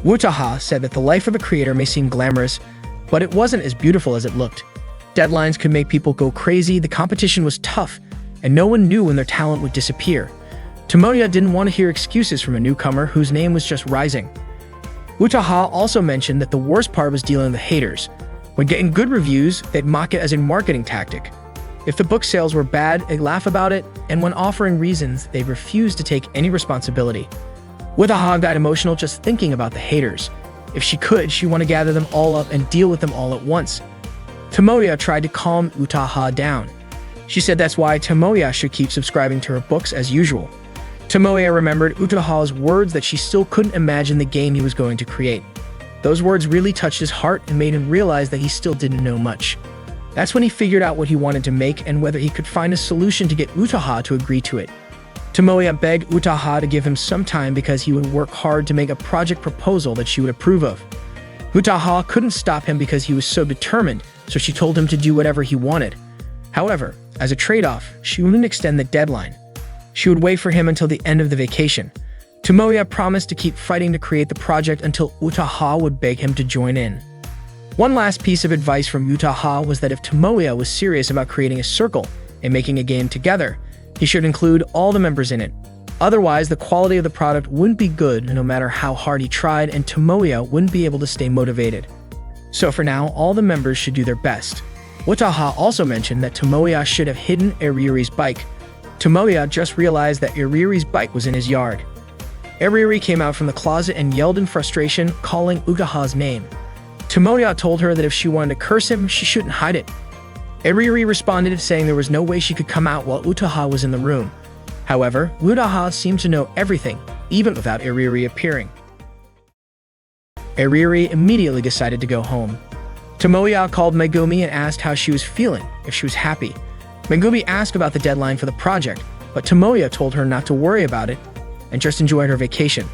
Utaha said that the life of a creator may seem glamorous, but it wasn't as beautiful as it looked. Deadlines could make people go crazy, the competition was tough, and no one knew when their talent would disappear. Tomoya didn't want to hear excuses from a newcomer whose name was just rising. Utaha also mentioned that the worst part was dealing with the haters. When getting good reviews, they'd mock it as a marketing tactic. If the book sales were bad, they'd laugh about it, and when offering reasons, they'd refuse to take any responsibility. Utaha got emotional just thinking about the haters. If she could, she wanted to gather them all up and deal with them all at once. Tomoya tried to calm Utaha down. She said that's why Tomoya should keep subscribing to her books as usual. Tomoya remembered Utaha's words that she still couldn't imagine the game he was going to create. Those words really touched his heart and made him realize that he still didn't know much. That's when he figured out what he wanted to make and whether he could find a solution to get Utaha to agree to it. Tomoya begged Utaha to give him some time because he would work hard to make a project proposal that she would approve of. Utaha couldn't stop him because he was so determined, so she told him to do whatever he wanted. However, as a trade-off, she wouldn't extend the deadline. She would wait for him until the end of the vacation. Tomoya promised to keep fighting to create the project until Utaha would beg him to join in. One last piece of advice from Utaha was that if Tomoya was serious about creating a circle and making a game together, he should include all the members in it. Otherwise, the quality of the product wouldn't be good no matter how hard he tried, and Tomoya wouldn't be able to stay motivated. So for now, all the members should do their best. Utaha also mentioned that Tomoya should have hidden Iriri's bike. Tomoya just realized that Iriri's bike was in his yard. Iriri came out from the closet and yelled in frustration, calling Utaha's name. Tomoya told her that if she wanted to curse him, she shouldn't hide it. Iriri responded saying there was no way she could come out while Utaha was in the room. However, Utaha seemed to know everything, even without Iriri appearing. Iriri immediately decided to go home. Tomoya called Megumi and asked how she was feeling, if she was happy. Megumi asked about the deadline for the project, but Tomoya told her not to worry about it and just enjoy her vacation.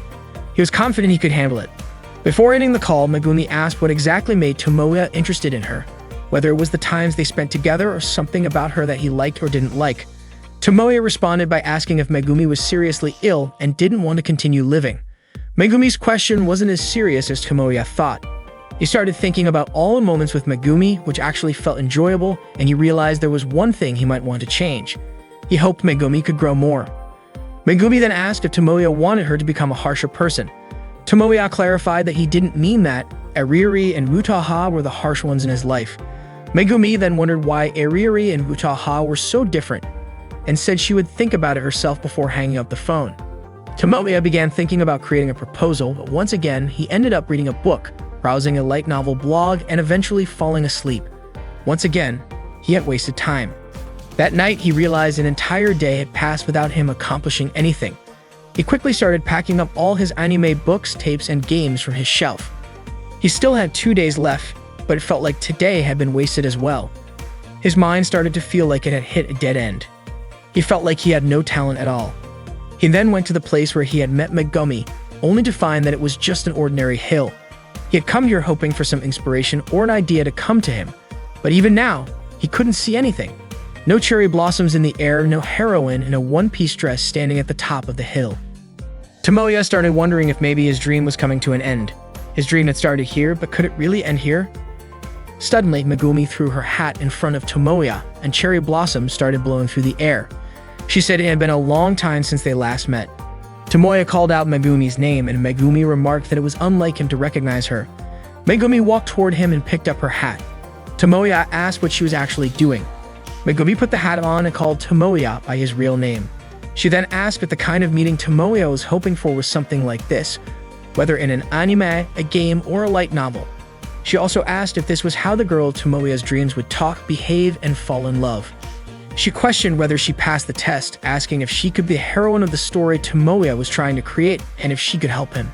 He was confident he could handle it. Before ending the call, Megumi asked what exactly made Tomoya interested in her, whether it was the times they spent together or something about her that he liked or didn't like. Tomoya responded by asking if Megumi was seriously ill and didn't want to continue living. Megumi's question wasn't as serious as Tomoya thought. He started thinking about all the moments with Megumi, which actually felt enjoyable, and he realized there was one thing he might want to change. He hoped Megumi could grow more. Megumi then asked if Tomoya wanted her to become a harsher person. Tomoya clarified that he didn't mean that. Iriri and Utaha were the harsh ones in his life. Megumi then wondered why Iriri and Utaha were so different, and said she would think about it herself before hanging up the phone. Tomoya began thinking about creating a proposal, but once again, he ended up reading a book, browsing a light novel blog, and eventually falling asleep. Once again, he had wasted time. That night, he realized an entire day had passed without him accomplishing anything. He quickly started packing up all his anime books, tapes, and games from his shelf. He still had 2 days left, but it felt like today had been wasted as well. His mind started to feel like it had hit a dead end. He felt like he had no talent at all. He then went to the place where he had met Megumi, only to find that it was just an ordinary hill. He had come here hoping for some inspiration or an idea to come to him, but even now, he couldn't see anything. No cherry blossoms in the air, no heroine in a one-piece dress standing at the top of the hill. Tomoya started wondering if maybe his dream was coming to an end. His dream had started here, but could it really end here? Suddenly, Megumi threw her hat in front of Tomoya, and cherry blossoms started blowing through the air. She said it had been a long time since they last met. Tomoya called out Megumi's name, and Megumi remarked that it was unlike him to recognize her. Megumi walked toward him and picked up her hat. Tomoya asked what she was actually doing. Megumi put the hat on and called Tomoya by his real name. She then asked if the kind of meeting Tomoya was hoping for was something like this, whether in an anime, a game, or a light novel. She also asked if this was how the girl Tomoya's dreams would talk, behave, and fall in love. She questioned whether she passed the test, asking if she could be the heroine of the story Tomoya was trying to create and if she could help him.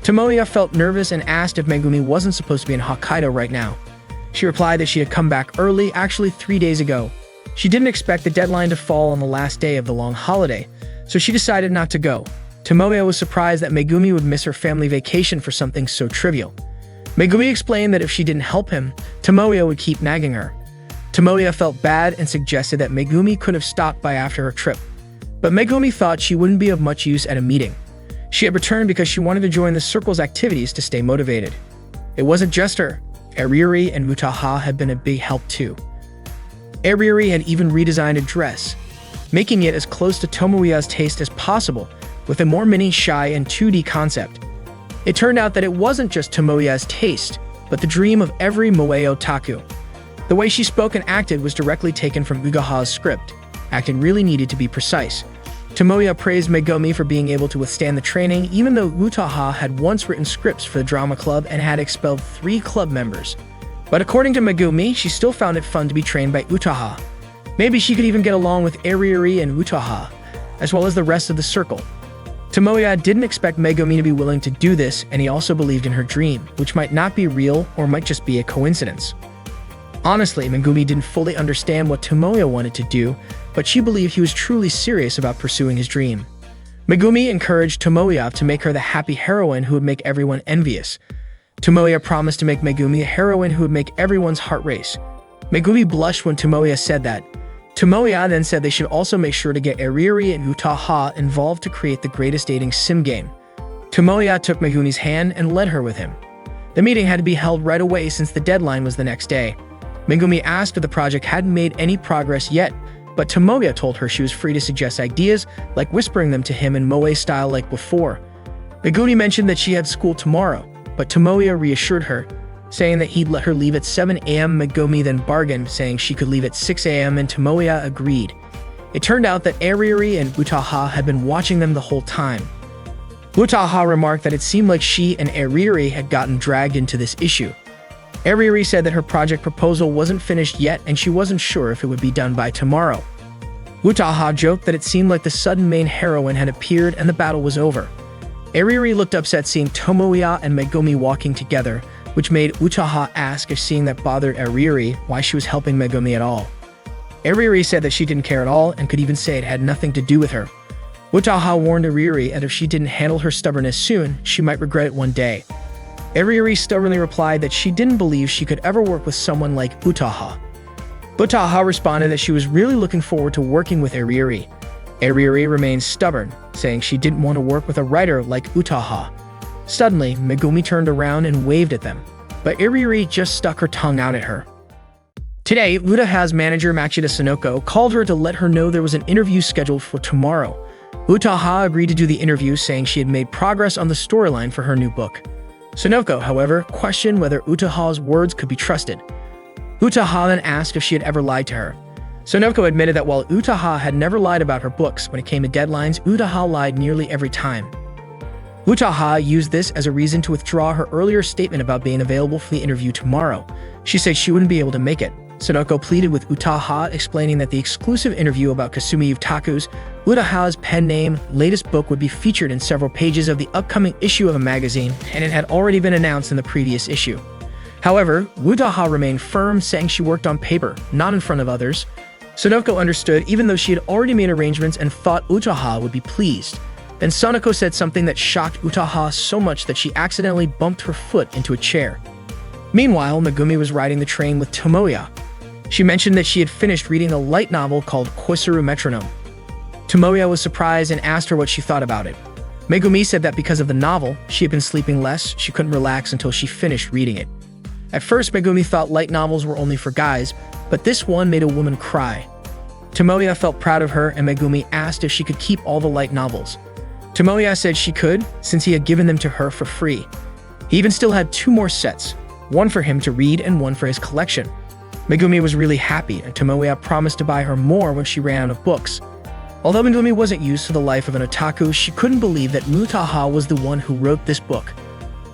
Tomoya felt nervous and asked if Megumi wasn't supposed to be in Hokkaido right now. She replied that she had come back early, actually 3 days ago. She didn't expect the deadline to fall on the last day of the long holiday, so she decided not to go. Tomoya was surprised that Megumi would miss her family vacation for something so trivial. Megumi explained that if she didn't help him, Tomoya would keep nagging her. Tomoya felt bad and suggested that Megumi could have stopped by after her trip. But Megumi thought she wouldn't be of much use at a meeting. She had returned because she wanted to join the circle's activities to stay motivated. It wasn't just her. Ariuri and Utaha had been a big help too. Ariuri had even redesigned a dress, making it as close to Tomoya's taste as possible, with a more mini, shy, and 2D concept. It turned out that it wasn't just Tomoya's taste, but the dream of every moe otaku. The way she spoke and acted was directly taken from Ugaha's script. Acting really needed to be precise. Tomoya praised Megumi for being able to withstand the training, even though Utaha had once written scripts for the drama club and had expelled 3 club members. But according to Megumi, she still found it fun to be trained by Utaha. Maybe she could even get along with Ariuri and Utaha, as well as the rest of the circle. Tomoya didn't expect Megumi to be willing to do this, and he also believed in her dream, which might not be real or might just be a coincidence. Honestly, Megumi didn't fully understand what Tomoya wanted to do, but she believed he was truly serious about pursuing his dream. Megumi encouraged Tomoya to make her the happy heroine who would make everyone envious. Tomoya promised to make Megumi a heroine who would make everyone's heart race. Megumi blushed when Tomoya said that. Tomoya then said they should also make sure to get Ariuri and Utaha involved to create the greatest dating sim game. Tomoya took Megumi's hand and led her with him. The meeting had to be held right away since the deadline was the next day. Megumi asked if the project hadn't made any progress yet, but Tomoya told her she was free to suggest ideas, like whispering them to him in moe style like before. Megumi mentioned that she had school tomorrow, but Tomoya reassured her, saying that he'd let her leave at 7 a.m. Megumi then bargained, saying she could leave at 6 a.m. and Tomoya agreed. It turned out that Ariuri and Utaha had been watching them the whole time. Utaha remarked that it seemed like she and Ariuri had gotten dragged into this issue. Ariuri said that her project proposal wasn't finished yet and she wasn't sure if it would be done by tomorrow. Utaha joked that it seemed like the sudden main heroine had appeared and the battle was over. Ariuri looked upset seeing Tomoya and Megumi walking together, which made Utaha ask if seeing that bothered Ariuri why she was helping Megumi at all. Ariuri said that she didn't care at all and could even say it had nothing to do with her. Utaha warned Ariuri that if she didn't handle her stubbornness soon, she might regret it one day. Ariuri stubbornly replied that she didn't believe she could ever work with someone like Utaha. Utaha responded that she was really looking forward to working with Ariuri. Ariuri remained stubborn, saying she didn't want to work with a writer like Utaha. Suddenly, Megumi turned around and waved at them, but Ariuri just stuck her tongue out at her. Today, Utaha's manager Machida Sonoko called her to let her know there was an interview scheduled for tomorrow. Utaha agreed to do the interview, saying she had made progress on the storyline for her new book. Sonoko, however, questioned whether Utaha's words could be trusted. Utaha then asked if she had ever lied to her. Sonoko admitted that while Utaha had never lied about her books, when it came to deadlines, Utaha lied nearly every time. Utaha used this as a reason to withdraw her earlier statement about being available for the interview tomorrow. She said she wouldn't be able to make it. Sonoko pleaded with Utaha, explaining that the exclusive interview about Kasumi Utaku's Utaha's pen name latest book would be featured in several pages of the upcoming issue of a magazine, and it had already been announced in the previous issue. However, Utaha remained firm, saying she worked on paper, not in front of others. Sonoko understood, even though she had already made arrangements and thought Utaha would be pleased. Then Sonoko said something that shocked Utaha so much that she accidentally bumped her foot into a chair. Meanwhile, Megumi was riding the train with Tomoya. She mentioned that she had finished reading a light novel called Koisaru Metronome. Tomoya was surprised and asked her what she thought about it. Megumi said that because of the novel, she had been sleeping less, she couldn't relax until she finished reading it. At first, Megumi thought light novels were only for guys, but this one made a woman cry. Tomoya felt proud of her, and Megumi asked if she could keep all the light novels. Tomoya said she could, since he had given them to her for free. He even still had 2 more sets, one for him to read and one for his collection. Megumi was really happy, and Tomoya promised to buy her more when she ran out of books. Although Megumi wasn't used to the life of an otaku, she couldn't believe that Utaha was the one who wrote this book.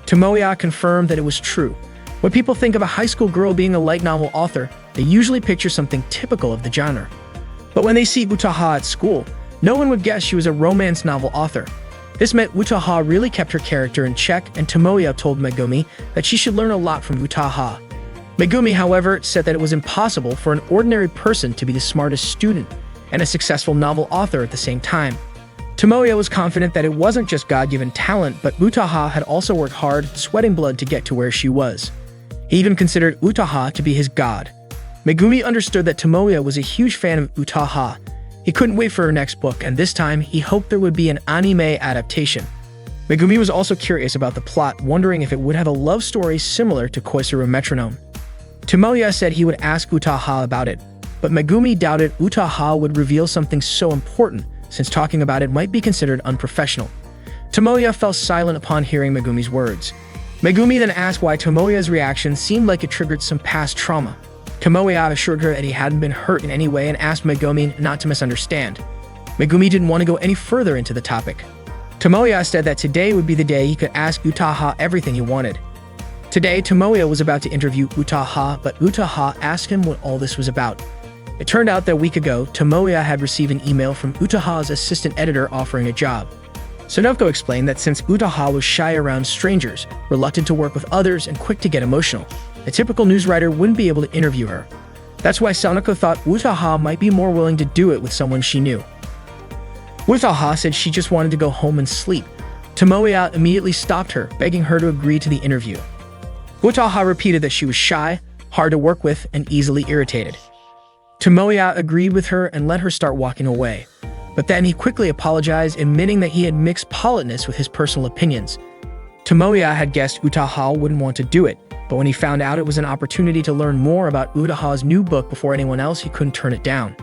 Tomoya confirmed that it was true. When people think of a high school girl being a light novel author, they usually picture something typical of the genre. But when they see Utaha at school, no one would guess she was a romance novel author. This meant Utaha really kept her character in check, and Tomoya told Megumi that she should learn a lot from Utaha. Megumi, however, said that it was impossible for an ordinary person to be the smartest student and a successful novel author at the same time. Tomoya was confident that it wasn't just God-given talent, but Utaha had also worked hard, sweating blood to get to where she was. He even considered Utaha to be his god. Megumi understood that Tomoya was a huge fan of Utaha. He couldn't wait for her next book, and this time he hoped there would be an anime adaptation. Megumi was also curious about the plot, wondering if it would have a love story similar to Koisaru Metronome. Tomoya said he would ask Utaha about it, but Megumi doubted Utaha would reveal something so important, since talking about it might be considered unprofessional. Tomoya fell silent upon hearing Megumi's words. Megumi then asked why Tomoya's reaction seemed like it triggered some past trauma. Tomoya assured her that he hadn't been hurt in any way and asked Megumi not to misunderstand. Megumi didn't want to go any further into the topic. Tomoya said that today would be the day he could ask Utaha everything he wanted. Today, Tomoya was about to interview Utaha, but Utaha asked him what all this was about. It turned out that a week ago, Tomoya had received an email from Utaha's assistant editor offering a job. Sonoko explained that since Utaha was shy around strangers, reluctant to work with others, and quick to get emotional, a typical news writer wouldn't be able to interview her. That's why Sonoko thought Utaha might be more willing to do it with someone she knew. Utaha said she just wanted to go home and sleep. Tomoya immediately stopped her, begging her to agree to the interview. Utaha repeated that she was shy, hard to work with, and easily irritated. Tomoya agreed with her and let her start walking away. But then he quickly apologized, admitting that he had mixed politeness with his personal opinions. Tomoya had guessed Utaha wouldn't want to do it, but when he found out it was an opportunity to learn more about Utaha's new book before anyone else, he couldn't turn it down.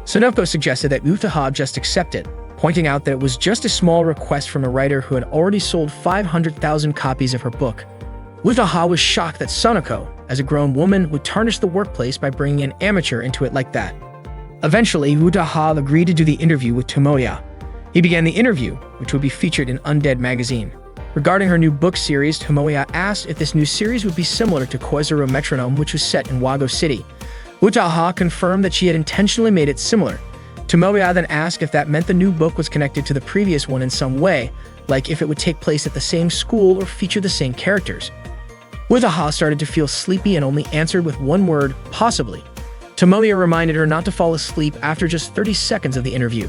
Sonoko suggested that Utaha just accept it, pointing out that it was just a small request from a writer who had already sold 500,000 copies of her book. Utaha was shocked that Sonoko, as a grown woman, would tarnish the workplace by bringing an amateur into it like that. Eventually, Utaha agreed to do the interview with Tomoya. He began the interview, which would be featured in Undead magazine. Regarding her new book series, Tomoya asked if this new series would be similar to Koisaru Metronome, which was set in Wago City. Utaha confirmed that she had intentionally made it similar. Tomoya then asked if that meant the new book was connected to the previous one in some way, like if it would take place at the same school or feature the same characters. Utaha started to feel sleepy and only answered with one word, possibly. Tomoya reminded her not to fall asleep after just 30 seconds of the interview.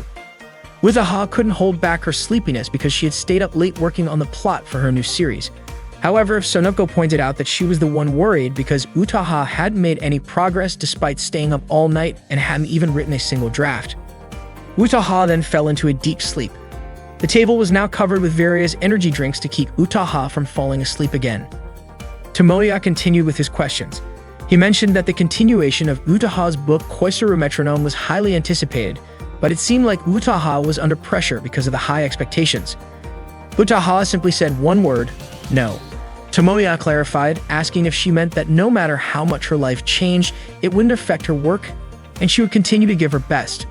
Utaha couldn't hold back her sleepiness because she had stayed up late working on the plot for her new series. However, Sonoko pointed out that she was the one worried because Utaha hadn't made any progress despite staying up all night and hadn't even written a single draft. Utaha then fell into a deep sleep. The table was now covered with various energy drinks to keep Utaha from falling asleep again. Tomoya continued with his questions. He mentioned that the continuation of Utaha's book Koisaru Metronome was highly anticipated, but it seemed like Utaha was under pressure because of the high expectations. Utaha simply said one word, no. Tomoya clarified, asking if she meant that no matter how much her life changed, it wouldn't affect her work, and she would continue to give her best.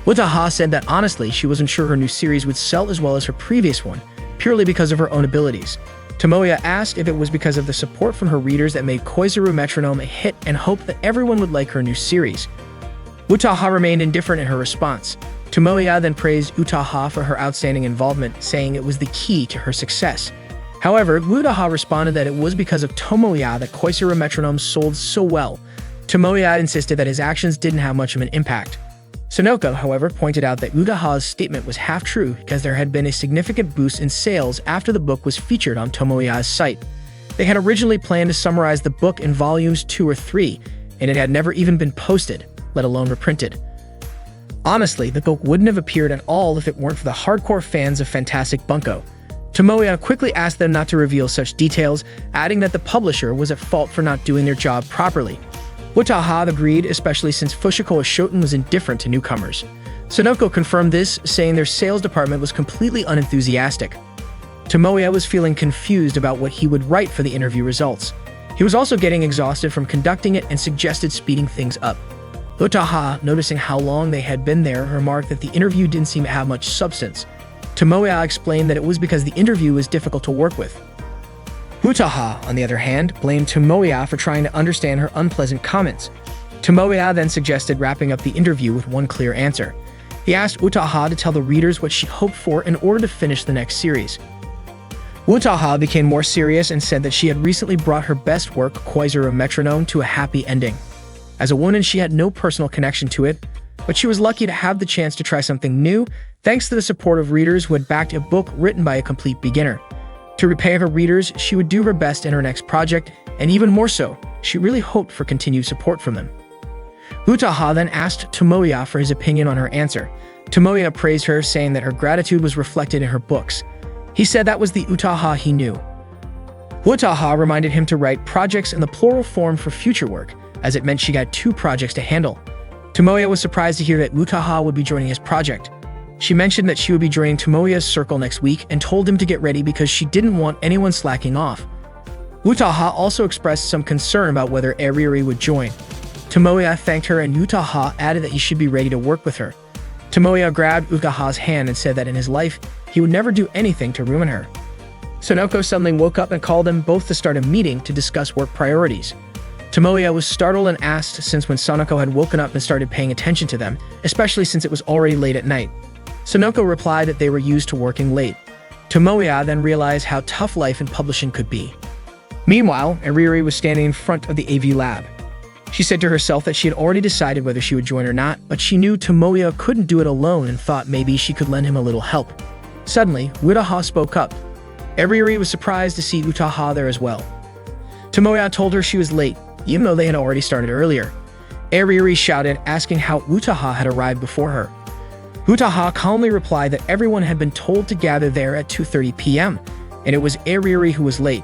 Utaha said that honestly, she wasn't sure her new series would sell as well as her previous one, purely because of her own abilities. Tomoya asked if it was because of the support from her readers that made Koizuru Metronome a hit and hoped that everyone would like her new series. Utaha remained indifferent in her response. Tomoya then praised Utaha for her outstanding involvement, saying it was the key to her success. However, Utaha responded that it was because of Tomoya that Koizuru Metronome sold so well. Tomoya insisted that his actions didn't have much of an impact. Sonoko, however, pointed out that Utaha's statement was half true because there had been a significant boost in sales after the book was featured on Tomoya's site. They had originally planned to summarize the book in volumes 2 or 3, and it had never even been posted, let alone reprinted. Honestly, the book wouldn't have appeared at all if it weren't for the hardcore fans of Fantastic Bunko. Tomoya quickly asked them not to reveal such details, adding that the publisher was at fault for not doing their job properly. Utaha agreed, especially since Fushikoa Shoten was indifferent to newcomers. Sonoko confirmed this, saying their sales department was completely unenthusiastic. Tomoya was feeling confused about what he would write for the interview results. He was also getting exhausted from conducting it and suggested speeding things up. Utaha, noticing how long they had been there, remarked that the interview didn't seem to have much substance. Tomoya explained that it was because the interview was difficult to work with. Utaha, on the other hand, blamed Tomoya for trying to understand her unpleasant comments. Tomoya then suggested wrapping up the interview with one clear answer. He asked Utaha to tell the readers what she hoped for in order to finish the next series. Utaha became more serious and said that she had recently brought her best work, Koizuru Metronome, to a happy ending. As a woman, she had no personal connection to it, but she was lucky to have the chance to try something new, thanks to the support of readers who had backed a book written by a complete beginner. To repay her readers, she would do her best in her next project, and even more so, she really hoped for continued support from them. Utaha then asked Tomoya for his opinion on her answer. Tomoya praised her, saying that her gratitude was reflected in her books. He said that was the Utaha he knew. Utaha reminded him to write projects in the plural form for future work, as it meant she got 2 projects to handle. Tomoya was surprised to hear that Utaha would be joining his project. She mentioned that she would be joining Tomoya's circle next week and told him to get ready because she didn't want anyone slacking off. Utaha also expressed some concern about whether Eriri would join. Tomoya thanked her and Utaha added that he should be ready to work with her. Tomoya grabbed Utaha's hand and said that in his life, he would never do anything to ruin her. Sonoko suddenly woke up and called them both to start a meeting to discuss work priorities. Tomoya was startled and asked since when Sonoko had woken up and started paying attention to them, especially since it was already late at night. Sonoko replied that they were used to working late. Tomoya then realized how tough life in publishing could be. Meanwhile, Eriri was standing in front of the AV lab. She said to herself that she had already decided whether she would join or not, but she knew Tomoya couldn't do it alone and thought maybe she could lend him a little help. Suddenly, Utaha spoke up. Eriri was surprised to see Utaha there as well. Tomoya told her she was late, even though they had already started earlier. Eriri shouted, asking how Utaha had arrived before her. Utaha calmly replied that everyone had been told to gather there at 2:30 p.m., and it was Eriri who was late.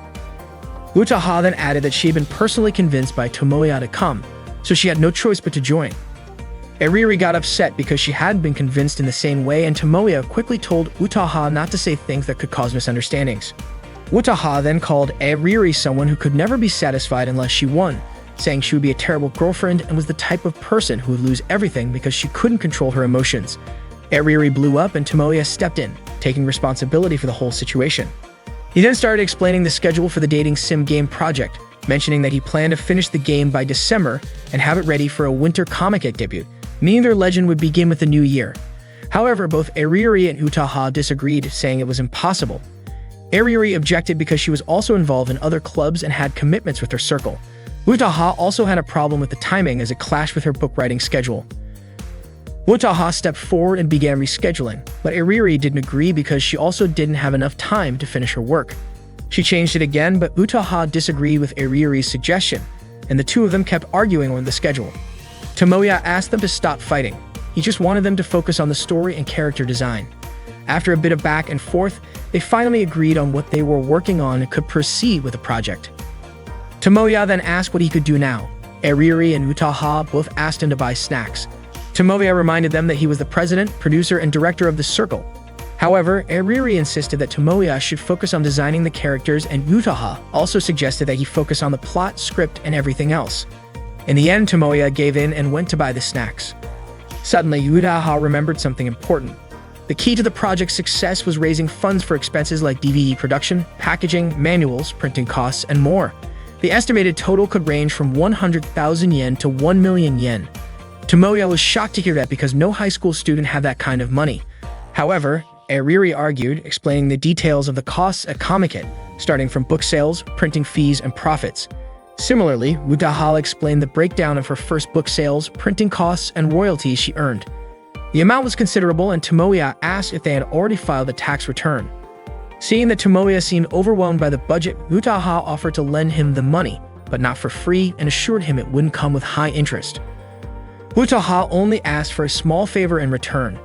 Utaha then added that she had been personally convinced by Tomoya to come, so she had no choice but to join. Eriri got upset because she hadn't been convinced in the same way, and Tomoya quickly told Utaha not to say things that could cause misunderstandings. Utaha then called Eriri someone who could never be satisfied unless she won, saying she would be a terrible girlfriend and was the type of person who would lose everything because she couldn't control her emotions. Eriri blew up and Tomoya stepped in, taking responsibility for the whole situation. He then started explaining the schedule for the dating sim game project, mentioning that he planned to finish the game by December and have it ready for a winter comic debut, meaning their legend would begin with the new year. However, both Eriri and Utaha disagreed, saying it was impossible. Eriri objected because she was also involved in other clubs and had commitments with her circle. Utaha also had a problem with the timing as it clashed with her book writing schedule. Utaha stepped forward and began rescheduling, but Eriri didn't agree because she also didn't have enough time to finish her work. She changed it again, but Utaha disagreed with Eriri's suggestion, and the two of them kept arguing on the schedule. Tomoya asked them to stop fighting. He just wanted them to focus on the story and character design. After a bit of back and forth, they finally agreed on what they were working on and could proceed with the project. Tomoya then asked what he could do now. Eriri and Utaha both asked him to buy snacks. Tomoya reminded them that he was the president, producer, and director of the circle. However, Eriri insisted that Tomoya should focus on designing the characters, and Utaha also suggested that he focus on the plot, script, and everything else. In the end, Tomoya gave in and went to buy the snacks. Suddenly, Utaha remembered something important. The key to the project's success was raising funds for expenses like DVD production, packaging, manuals, printing costs, and more. The estimated total could range from 100,000 yen to 1 million yen. Tomoya was shocked to hear that because no high school student had that kind of money. However, Ariri argued, explaining the details of the costs at Comic-Con, starting from book sales, printing fees, and profits. Similarly, Utaha explained the breakdown of her first book sales, printing costs, and royalties she earned. The amount was considerable, and Tomoya asked if they had already filed a tax return. Seeing that Tomoya seemed overwhelmed by the budget, Utaha offered to lend him the money, but not for free, and assured him it wouldn't come with high interest. Utaha only asked for a small favor in return.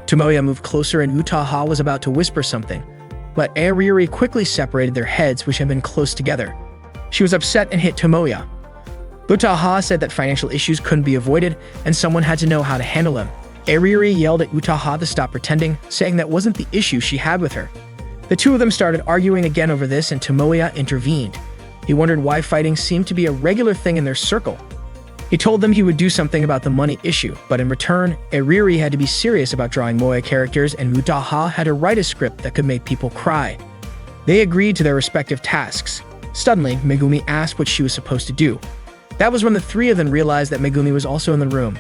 Tomoya moved closer and Utaha was about to whisper something, but Ariri quickly separated their heads, which had been close together. She was upset and hit Tomoya. Utaha said that financial issues couldn't be avoided, and someone had to know how to handle them. Ariri yelled at Utaha to stop pretending, saying that wasn't the issue she had with her. The two of them started arguing again over this, and Tomoya intervened. He wondered why fighting seemed to be a regular thing in their circle. He told them he would do something about the money issue, but in return, Ariri had to be serious about drawing moe characters, and Utaha had to write a script that could make people cry. They agreed to their respective tasks. Suddenly, Megumi asked what she was supposed to do. That was when the three of them realized that Megumi was also in the room.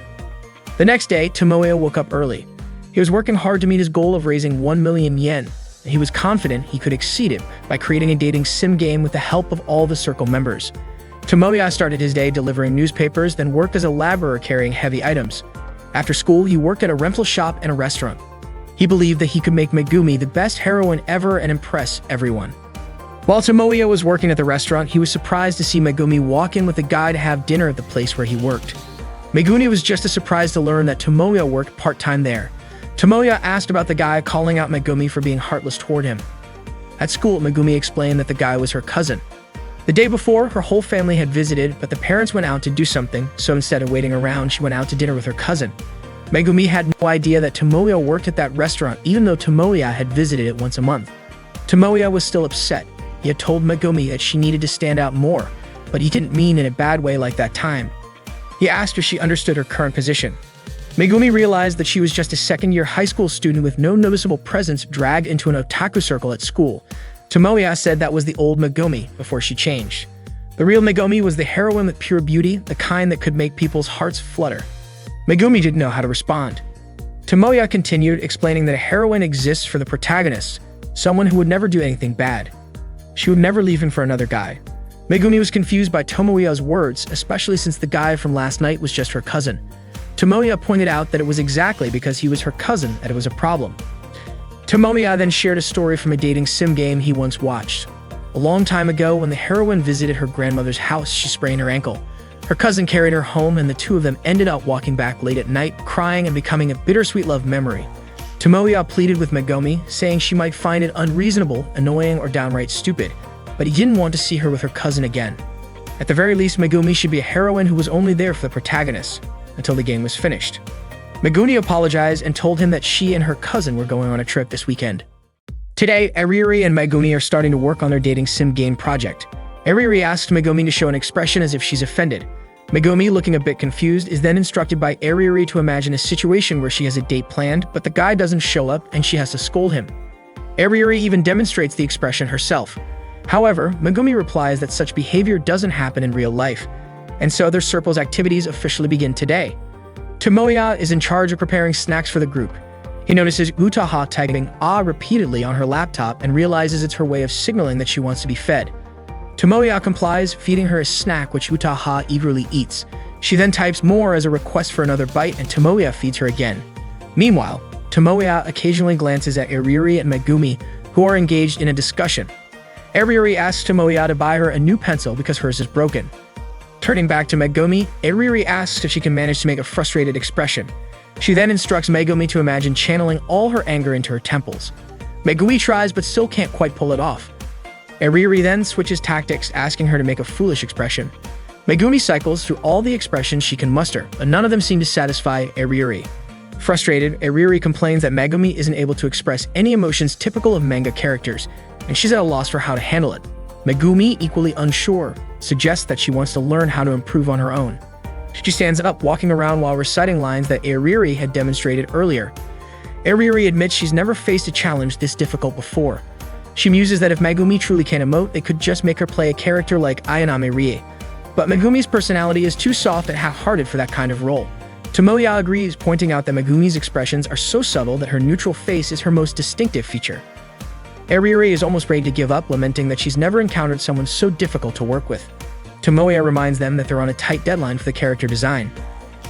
The next day, Tomoya woke up early. He was working hard to meet his goal of raising 1 million yen, and he was confident he could exceed it by creating a dating sim game with the help of all the circle members. Tomoya started his day delivering newspapers, then worked as a laborer carrying heavy items. After school, he worked at a rental shop and a restaurant. He believed that he could make Megumi the best heroine ever and impress everyone. While Tomoya was working at the restaurant, he was surprised to see Megumi walk in with a guy to have dinner at the place where he worked. Megumi was just as surprised to learn that Tomoya worked part-time there. Tomoya asked about the guy, calling out Megumi for being heartless toward him. At school, Megumi explained that the guy was her cousin. The day before, her whole family had visited, but the parents went out to do something, so instead of waiting around, she went out to dinner with her cousin. Megumi had no idea that Tomoya worked at that restaurant, even though Tomoya had visited it once a month. Tomoya was still upset. He had told Megumi that she needed to stand out more, but he didn't mean in a bad way like that time. He asked if she understood her current position. Megumi realized that she was just a second-year high school student with no noticeable presence dragged into an otaku circle at school. Tomoya said that was the old Megumi before she changed. The real Megumi was the heroine with pure beauty, the kind that could make people's hearts flutter. Megumi didn't know how to respond. Tomoya continued, explaining that a heroine exists for the protagonist, someone who would never do anything bad. She would never leave him for another guy. Megumi was confused by Tomoya's words, especially since the guy from last night was just her cousin. Tomoya pointed out that it was exactly because he was her cousin that it was a problem. Tomoya then shared a story from a dating sim game he once watched. A long time ago, when the heroine visited her grandmother's house, she sprained her ankle. Her cousin carried her home, and the two of them ended up walking back late at night, crying and becoming a bittersweet love memory. Tomoya pleaded with Megumi, saying she might find it unreasonable, annoying, or downright stupid, but he didn't want to see her with her cousin again. At the very least, Megumi should be a heroine who was only there for the protagonist, until the game was finished. Megumi apologized and told him that she and her cousin were going on a trip this weekend. Today, Ariri and Megumi are starting to work on their dating sim game project. Ariri asks Megumi to show an expression as if she's offended. Megumi, looking a bit confused, is then instructed by Ariri to imagine a situation where she has a date planned, but the guy doesn't show up and she has to scold him. Ariri even demonstrates the expression herself. However, Megumi replies that such behavior doesn't happen in real life, and so their circle's activities officially begin today. Tomoya is in charge of preparing snacks for the group. He notices Utaha typing "ah" repeatedly on her laptop and realizes it's her way of signaling that she wants to be fed. Tomoya complies, feeding her a snack which Utaha eagerly eats. She then types more as a request for another bite, and Tomoya feeds her again. Meanwhile, Tomoya occasionally glances at Ariri and Megumi, who are engaged in a discussion. Ariri asks Tomoya to buy her a new pencil because hers is broken. Turning back to Megumi, Ariri asks if she can manage to make a frustrated expression. She then instructs Megumi to imagine channeling all her anger into her temples. Megumi tries but still can't quite pull it off. Ariri then switches tactics, asking her to make a foolish expression. Megumi cycles through all the expressions she can muster, but none of them seem to satisfy Ariri. Frustrated, Ariri complains that Megumi isn't able to express any emotions typical of manga characters, and she's at a loss for how to handle it. Megumi, equally unsure, suggests that she wants to learn how to improve on her own. She stands up, walking around while reciting lines that Ariri had demonstrated earlier. Ariuri admits she's never faced a challenge this difficult before. She muses that if Megumi truly can emote, they could just make her play a character like Ayanami Rie. But Megumi's personality is too soft and half-hearted for that kind of role. Tomoya agrees, pointing out that Megumi's expressions are so subtle that her neutral face is her most distinctive feature. Ariuri is almost ready to give up, lamenting that she's never encountered someone so difficult to work with. Tomoya reminds them that they're on a tight deadline for the character design.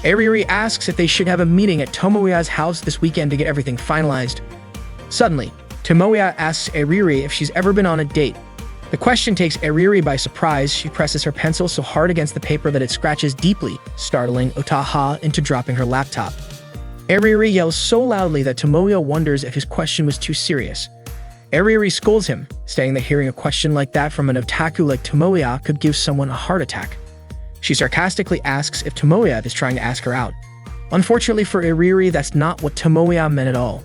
Ariuri asks if they should have a meeting at Tomoya's house this weekend to get everything finalized. Suddenly, Tomoya asks Ariuri if she's ever been on a date. The question takes Ariuri by surprise. She presses her pencil so hard against the paper that it scratches deeply, startling Otaha into dropping her laptop. Ariuri yells so loudly that Tomoya wonders if his question was too serious. Ariuri scolds him, saying that hearing a question like that from an otaku like Tomoya could give someone a heart attack. She sarcastically asks if Tomoya is trying to ask her out. Unfortunately for Ariuri, that's not what Tomoya meant at all.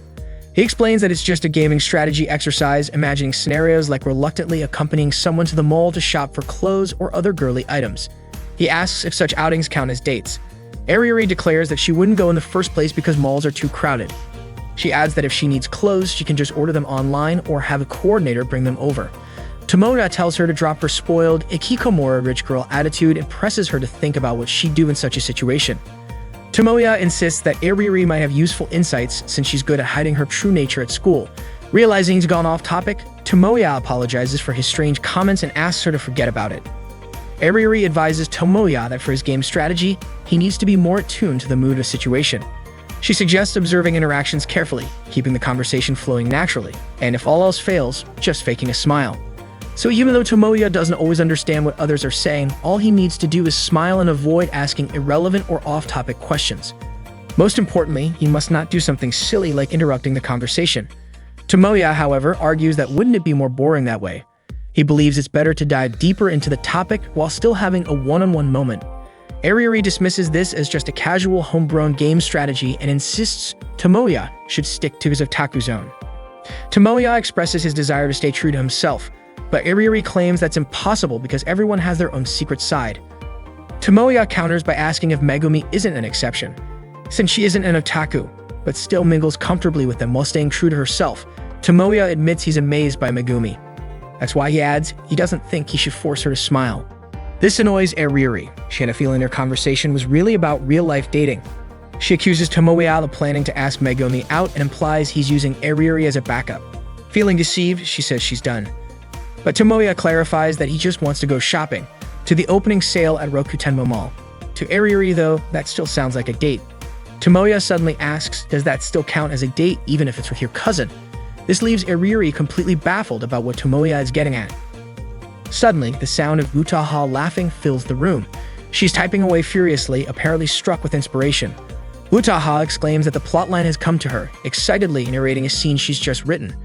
He explains that it's just a gaming strategy exercise, imagining scenarios like reluctantly accompanying someone to the mall to shop for clothes or other girly items. He asks if such outings count as dates. Ariuri declares that she wouldn't go in the first place because malls are too crowded. She adds that if she needs clothes, she can just order them online or have a coordinator bring them over. Tomoya tells her to drop her spoiled, ikikomori rich girl attitude and presses her to think about what she'd do in such a situation. Tomoya insists that Ariuri might have useful insights since she's good at hiding her true nature at school. Realizing he's gone off topic, Tomoya apologizes for his strange comments and asks her to forget about it. Ariuri advises Tomoya that for his game strategy, he needs to be more attuned to the mood of the situation. She suggests observing interactions carefully, keeping the conversation flowing naturally, and if all else fails, just faking a smile. So even though Tomoya doesn't always understand what others are saying, all he needs to do is smile and avoid asking irrelevant or off-topic questions. Most importantly, he must not do something silly like interrupting the conversation. Tomoya, however, argues that wouldn't it be more boring that way? He believes it's better to dive deeper into the topic while still having a one-on-one moment. Ariuri dismisses this as just a casual homegrown game strategy and insists Tomoya should stick to his otaku zone. Tomoya expresses his desire to stay true to himself, but Ariuri claims that's impossible because everyone has their own secret side. Tomoya counters by asking if Megumi isn't an exception, since she isn't an otaku, but still mingles comfortably with them while staying true to herself. Tomoya admits he's amazed by Megumi. That's why he adds he doesn't think he should force her to smile. This annoys Ariuri. She had a feeling their conversation was really about real-life dating. She accuses Tomoya of planning to ask Megumi out and implies he's using Ariuri as a backup. Feeling deceived, she says she's done. But Tomoya clarifies that he just wants to go shopping, to the opening sale at Rokutenmo Mall. To Ariuri, though, that still sounds like a date. Tomoya suddenly asks, does that still count as a date even if it's with your cousin? This leaves Ariuri completely baffled about what Tomoya is getting at. Suddenly, the sound of Utaha laughing fills the room. She's typing away furiously, apparently struck with inspiration. Utaha exclaims that the plotline has come to her, excitedly narrating a scene she's just written.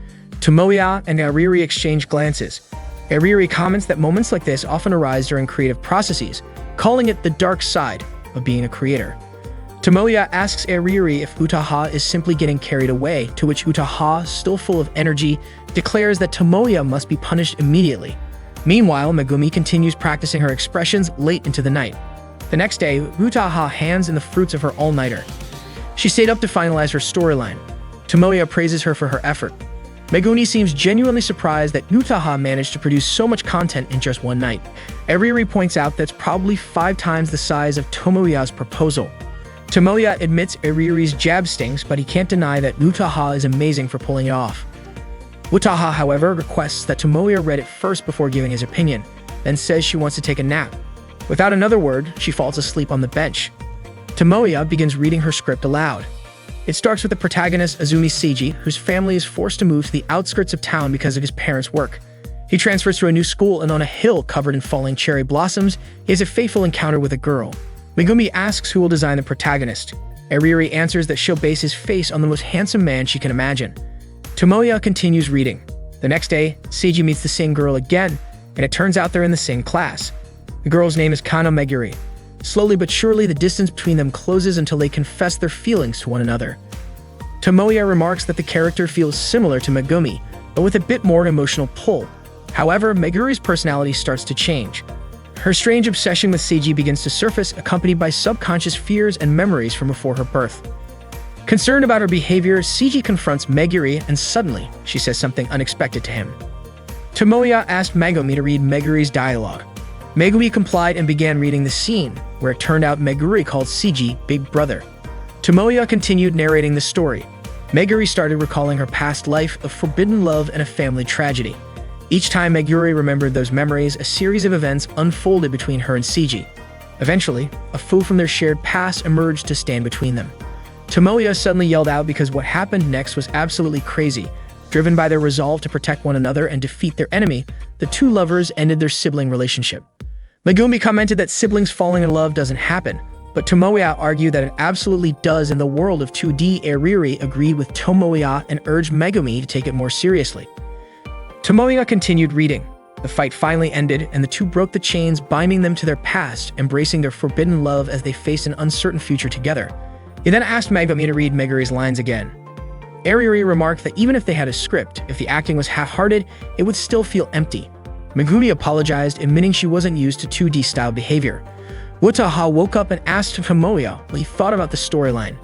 Tomoya and Ariuri exchange glances. Ariuri comments that moments like this often arise during creative processes, calling it the dark side of being a creator. Tomoya asks Ariuri if Utaha is simply getting carried away, to which Utaha, still full of energy, declares that Tomoya must be punished immediately. Meanwhile, Megumi continues practicing her expressions late into the night. The next day, Utaha hands in the fruits of her all-nighter. She stayed up to finalize her storyline. Tomoya praises her for her effort. Megumi seems genuinely surprised that Utaha managed to produce so much content in just one night. Ariuri points out that's probably 5 times the size of Tomoya's proposal. Tomoya admits Ariuri's jab stings, but he can't deny that Utaha is amazing for pulling it off. Utaha, however, requests that Tomoya read it first before giving his opinion, then says she wants to take a nap. Without another word, she falls asleep on the bench. Tomoya begins reading her script aloud. It starts with the protagonist Azumi Seiji, whose family is forced to move to the outskirts of town because of his parents' work. He transfers to a new school, and on a hill covered in falling cherry blossoms, he has a fateful encounter with a girl. Megumi asks who will design the protagonist. Ariuri answers that she'll base his face on the most handsome man she can imagine. Tomoya continues reading. The next day, Seiji meets the same girl again, and it turns out they're in the same class. The girl's name is Kano Meguri. Slowly but surely, the distance between them closes until they confess their feelings to one another. Tomoya remarks that the character feels similar to Megumi, but with a bit more emotional pull. However, Meguri's personality starts to change. Her strange obsession with Seiji begins to surface, accompanied by subconscious fears and memories from before her birth. Concerned about her behavior, Seiji confronts Meguri and suddenly, she says something unexpected to him. Tomoya asked Megumi to read Meguri's dialogue. Megumi complied and began reading the scene, where it turned out Meguri called Seiji Big Brother. Tomoya continued narrating the story. Meguri started recalling her past life of forbidden love and a family tragedy. Each time Meguri remembered those memories, a series of events unfolded between her and Seiji. Eventually, a foe from their shared past emerged to stand between them. Tomoya suddenly yelled out because what happened next was absolutely crazy. Driven by their resolve to protect one another and defeat their enemy, the two lovers ended their sibling relationship. Megumi commented that siblings falling in love doesn't happen, but Tomoya argued that it absolutely does in the world of 2D. Eriri agreed with Tomoya and urged Megumi to take it more seriously. Tomoya continued reading. The fight finally ended, and the two broke the chains binding them to their past, embracing their forbidden love as they faced an uncertain future together. He then asked Megumi to read Meguri's lines again. Eriri remarked that even if they had a script, if the acting was half-hearted, it would still feel empty. Megumi apologized, admitting she wasn't used to 2D-style behavior. Wataha woke up and asked Tomoya what he thought about the storyline.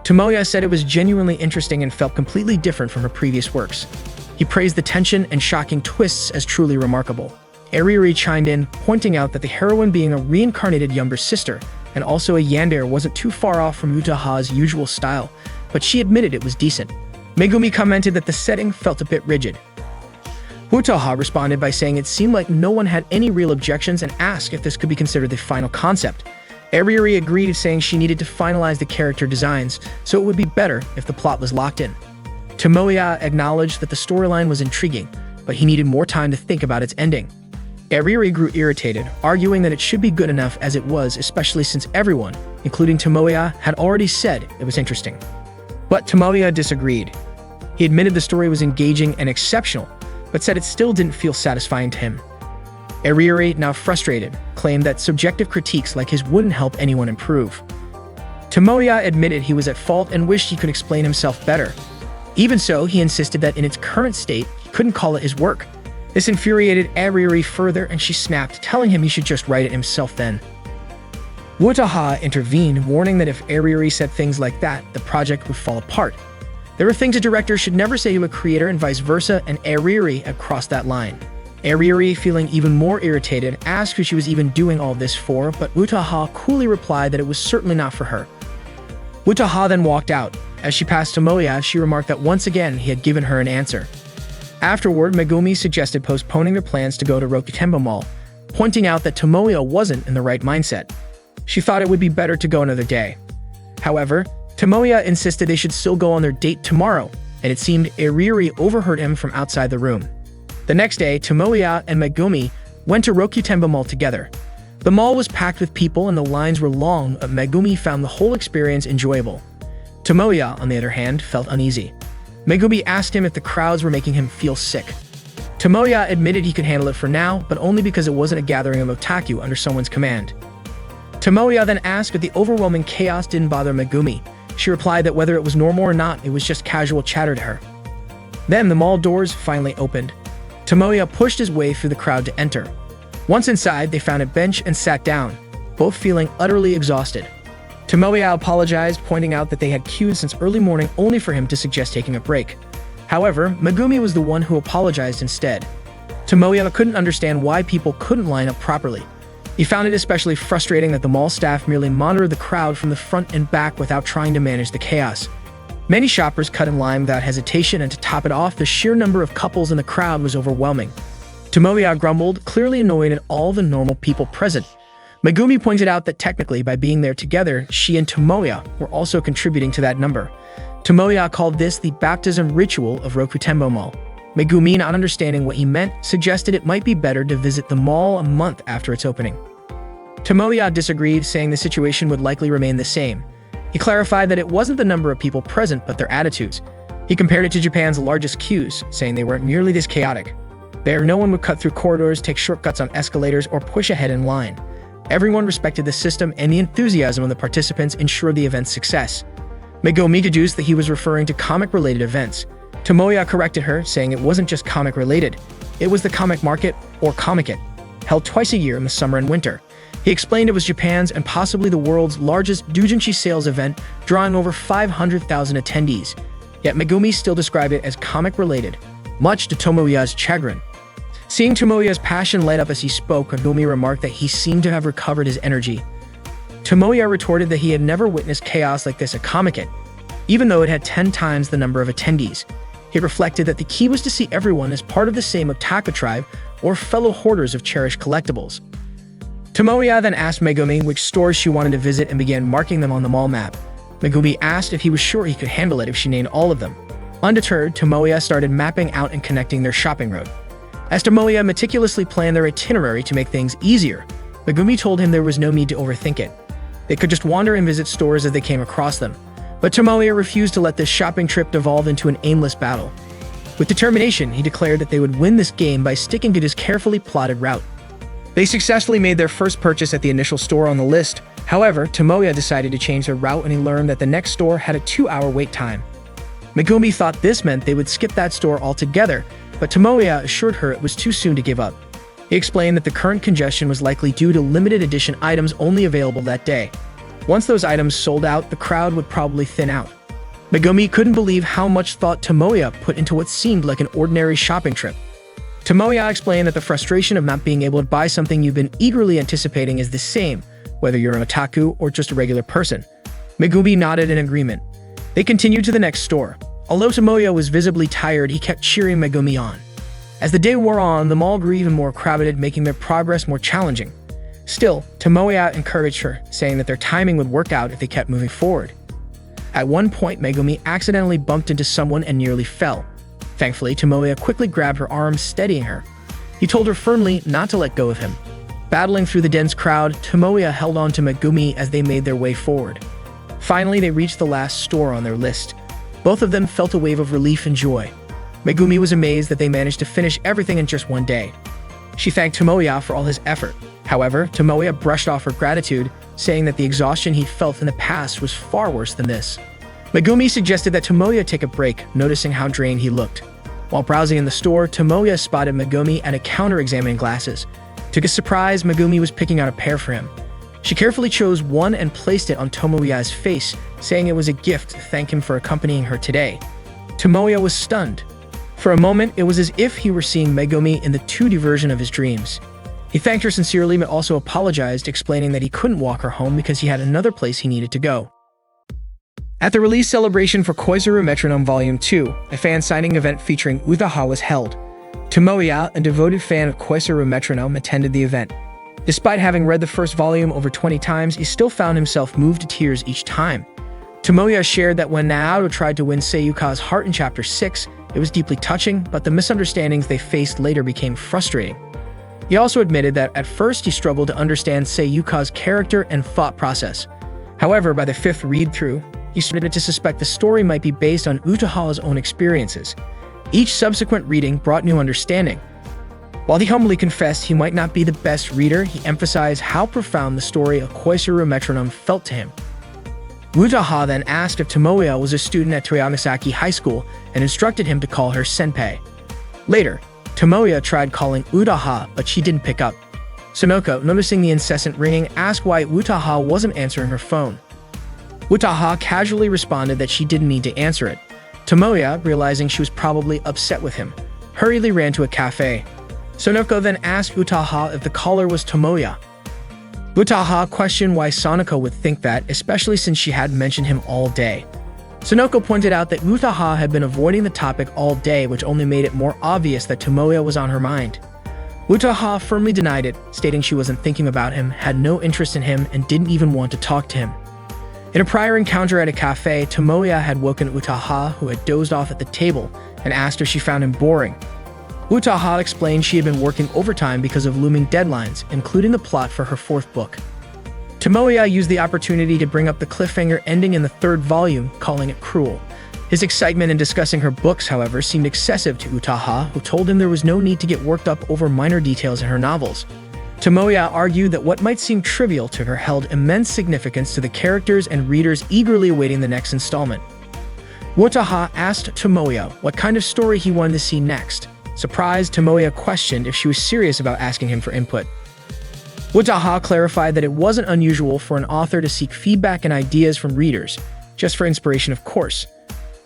Tomoya said it was genuinely interesting and felt completely different from her previous works. He praised the tension and shocking twists as truly remarkable. Eriri chimed in, pointing out that the heroine being a reincarnated younger sister and also a yandere wasn't too far off from Wataha's usual style, but she admitted it was decent. Megumi commented that the setting felt a bit rigid. Wataha responded by saying it seemed like no one had any real objections and asked if this could be considered the final concept. Eriri agreed, saying she needed to finalize the character designs, so it would be better if the plot was locked in. Tomoya acknowledged that the storyline was intriguing, but he needed more time to think about its ending. Eriri grew irritated, arguing that it should be good enough as it was, especially since everyone, including Tomoya, had already said it was interesting. But Tomoya disagreed. He admitted the story was engaging and exceptional, but said it still didn't feel satisfying to him. Eriri, now frustrated, claimed that subjective critiques like his wouldn't help anyone improve. Tomoya admitted he was at fault and wished he could explain himself better. Even so, he insisted that in its current state, he couldn't call it his work. This infuriated Eriri further, and she snapped, telling him he should just write it himself then. Wataha intervened, warning that if Eriri said things like that, the project would fall apart. There are things a director should never say to a creator and vice versa, and Eriri had crossed that line. Eriri, feeling even more irritated, asked who she was even doing all this for, but Wataha coolly replied that it was certainly not for her. Wataha then walked out. As she passed Tomoya, she remarked that once again he had given her an answer. Afterward, Megumi suggested postponing their plans to go to Rokutembo Mall, pointing out that Tomoya wasn't in the right mindset. She thought it would be better to go another day. However, Tomoya insisted they should still go on their date tomorrow, and it seemed Eriri overheard him from outside the room. The next day, Tomoya and Megumi went to Rokutembo Mall together. The mall was packed with people and the lines were long, but Megumi found the whole experience enjoyable. Tomoya, on the other hand, felt uneasy. Megumi asked him if the crowds were making him feel sick. Tomoya admitted he could handle it for now, but only because it wasn't a gathering of otaku under someone's command. Tomoya then asked if the overwhelming chaos didn't bother Megumi. She replied that whether it was normal or not, it was just casual chatter to her. Then the mall doors finally opened. Tomoya pushed his way through the crowd to enter. Once inside, they found a bench and sat down, both feeling utterly exhausted. Tomoya apologized, pointing out that they had queued since early morning only for him to suggest taking a break. However, Megumi was the one who apologized instead. Tomoya couldn't understand why people couldn't line up properly. He found it especially frustrating that the mall staff merely monitored the crowd from the front and back without trying to manage the chaos. Many shoppers cut in line without hesitation, and to top it off, the sheer number of couples in the crowd was overwhelming. Tomoya grumbled, clearly annoyed at all the normal people present. Megumi pointed out that technically, by being there together, she and Tomoya were also contributing to that number. Tomoya called this the baptism ritual of Rokutembo Mall. Megumi, not understanding what he meant, suggested it might be better to visit the mall a month after its opening. Tomoya disagreed, saying the situation would likely remain the same. He clarified that it wasn't the number of people present, but their attitudes. He compared it to Japan's largest queues, saying they weren't nearly this chaotic. There, no one would cut through corridors, take shortcuts on escalators, or push ahead in line. Everyone respected the system, and the enthusiasm of the participants ensured the event's success. Megumi deduced that he was referring to comic-related events. Tomoya corrected her, saying it wasn't just comic-related. It was the comic market, or Comic-It, held twice a year in the summer and winter. He explained it was Japan's and possibly the world's largest doujinshi sales event, drawing over 500,000 attendees. Yet Megumi still described it as comic-related, much to Tomoya's chagrin. Seeing Tomoya's passion light up as he spoke, Megumi remarked that he seemed to have recovered his energy. Tomoya retorted that he had never witnessed chaos like this at Comic-Con, even though it had 10 times the number of attendees. He reflected that the key was to see everyone as part of the same Otaku tribe or fellow hoarders of cherished collectibles. Tomoya then asked Megumi which stores she wanted to visit and began marking them on the mall map. Megumi asked if he was sure he could handle it if she named all of them. Undeterred, Tomoya started mapping out and connecting their shopping route. As Tomoya meticulously planned their itinerary to make things easier, Megumi told him there was no need to overthink it. They could just wander and visit stores as they came across them. But Tomoya refused to let this shopping trip devolve into an aimless battle. With determination, he declared that they would win this game by sticking to his carefully plotted route. They successfully made their first purchase at the initial store on the list. However, Tomoya decided to change their route when he learned that the next store had a 2-hour wait time. Megumi thought this meant they would skip that store altogether, but Tomoya assured her it was too soon to give up. He explained that the current congestion was likely due to limited edition items only available that day. Once those items sold out, the crowd would probably thin out. Megumi couldn't believe how much thought Tomoya put into what seemed like an ordinary shopping trip. Tomoya explained that the frustration of not being able to buy something you've been eagerly anticipating is the same, whether you're an otaku or just a regular person. Megumi nodded in agreement. They continued to the next store. Although Tomoya was visibly tired, he kept cheering Megumi on. As the day wore on, the mall grew even more crowded, making their progress more challenging. Still, Tomoya encouraged her, saying that their timing would work out if they kept moving forward. At one point, Megumi accidentally bumped into someone and nearly fell. Thankfully, Tomoya quickly grabbed her arm, steadying her. He told her firmly not to let go of him. Battling through the dense crowd, Tomoya held on to Megumi as they made their way forward. Finally, they reached the last store on their list. Both of them felt a wave of relief and joy. Megumi was amazed that they managed to finish everything in just one day. She thanked Tomoya for all his effort. However, Tomoya brushed off her gratitude, saying that the exhaustion he'd felt in the past was far worse than this. Megumi suggested that Tomoya take a break, noticing how drained he looked. While browsing in the store, Tomoya spotted Megumi at a counter examining glasses. To his surprise, Megumi was picking out a pair for him. She carefully chose one and placed it on Tomoya's face, saying it was a gift to thank him for accompanying her today. Tomoya was stunned. For a moment, it was as if he were seeing Megumi in the 2D version of his dreams. He thanked her sincerely but also apologized, explaining that he couldn't walk her home because he had another place he needed to go. At the release celebration for Koizuru Metronome Volume 2, a fan signing event featuring Utaha was held. Tomoya, a devoted fan of Koizuru Metronome, attended the event. Despite having read the first volume over 20 times, he still found himself moved to tears each time. Tomoya shared that when Naoto tried to win Seiyuka's heart in Chapter 6, it was deeply touching, but the misunderstandings they faced later became frustrating. He also admitted that at first he struggled to understand Seiyuka's character and thought process. However, by the 5th read-through, he started to suspect the story might be based on Utaha's own experiences. Each subsequent reading brought new understanding. While he humbly confessed he might not be the best reader, he emphasized how profound the story of Koizuru Metronome felt to him. Utaha then asked if Tomoya was a student at Toyamasaki High School and instructed him to call her senpai. Later, Tomoya tried calling Utaha, but she didn't pick up. Sonoko, noticing the incessant ringing, asked why Utaha wasn't answering her phone. Utaha casually responded that she didn't need to answer it. Tomoya, realizing she was probably upset with him, hurriedly ran to a cafe. Sonoko then asked Utaha if the caller was Tomoya. Utaha questioned why Sonoko would think that, especially since she had mentioned him all day. Sonoko pointed out that Utaha had been avoiding the topic all day, which only made it more obvious that Tomoya was on her mind. Utaha firmly denied it, stating she wasn't thinking about him, had no interest in him, and didn't even want to talk to him. In a prior encounter at a cafe, Tomoya had woken Utaha, who had dozed off at the table, and asked if she found him boring. Utaha explained she had been working overtime because of looming deadlines, including the plot for her 4th book. Tomoya used the opportunity to bring up the cliffhanger ending in the 3rd volume, calling it cruel. His excitement in discussing her books, however, seemed excessive to Utaha, who told him there was no need to get worked up over minor details in her novels. Tomoya argued that what might seem trivial to her held immense significance to the characters and readers eagerly awaiting the next installment. Utaha asked Tomoya what kind of story he wanted to see next. Surprised, Tomoya questioned if she was serious about asking him for input. Utaha clarified that it wasn't unusual for an author to seek feedback and ideas from readers, just for inspiration, of course.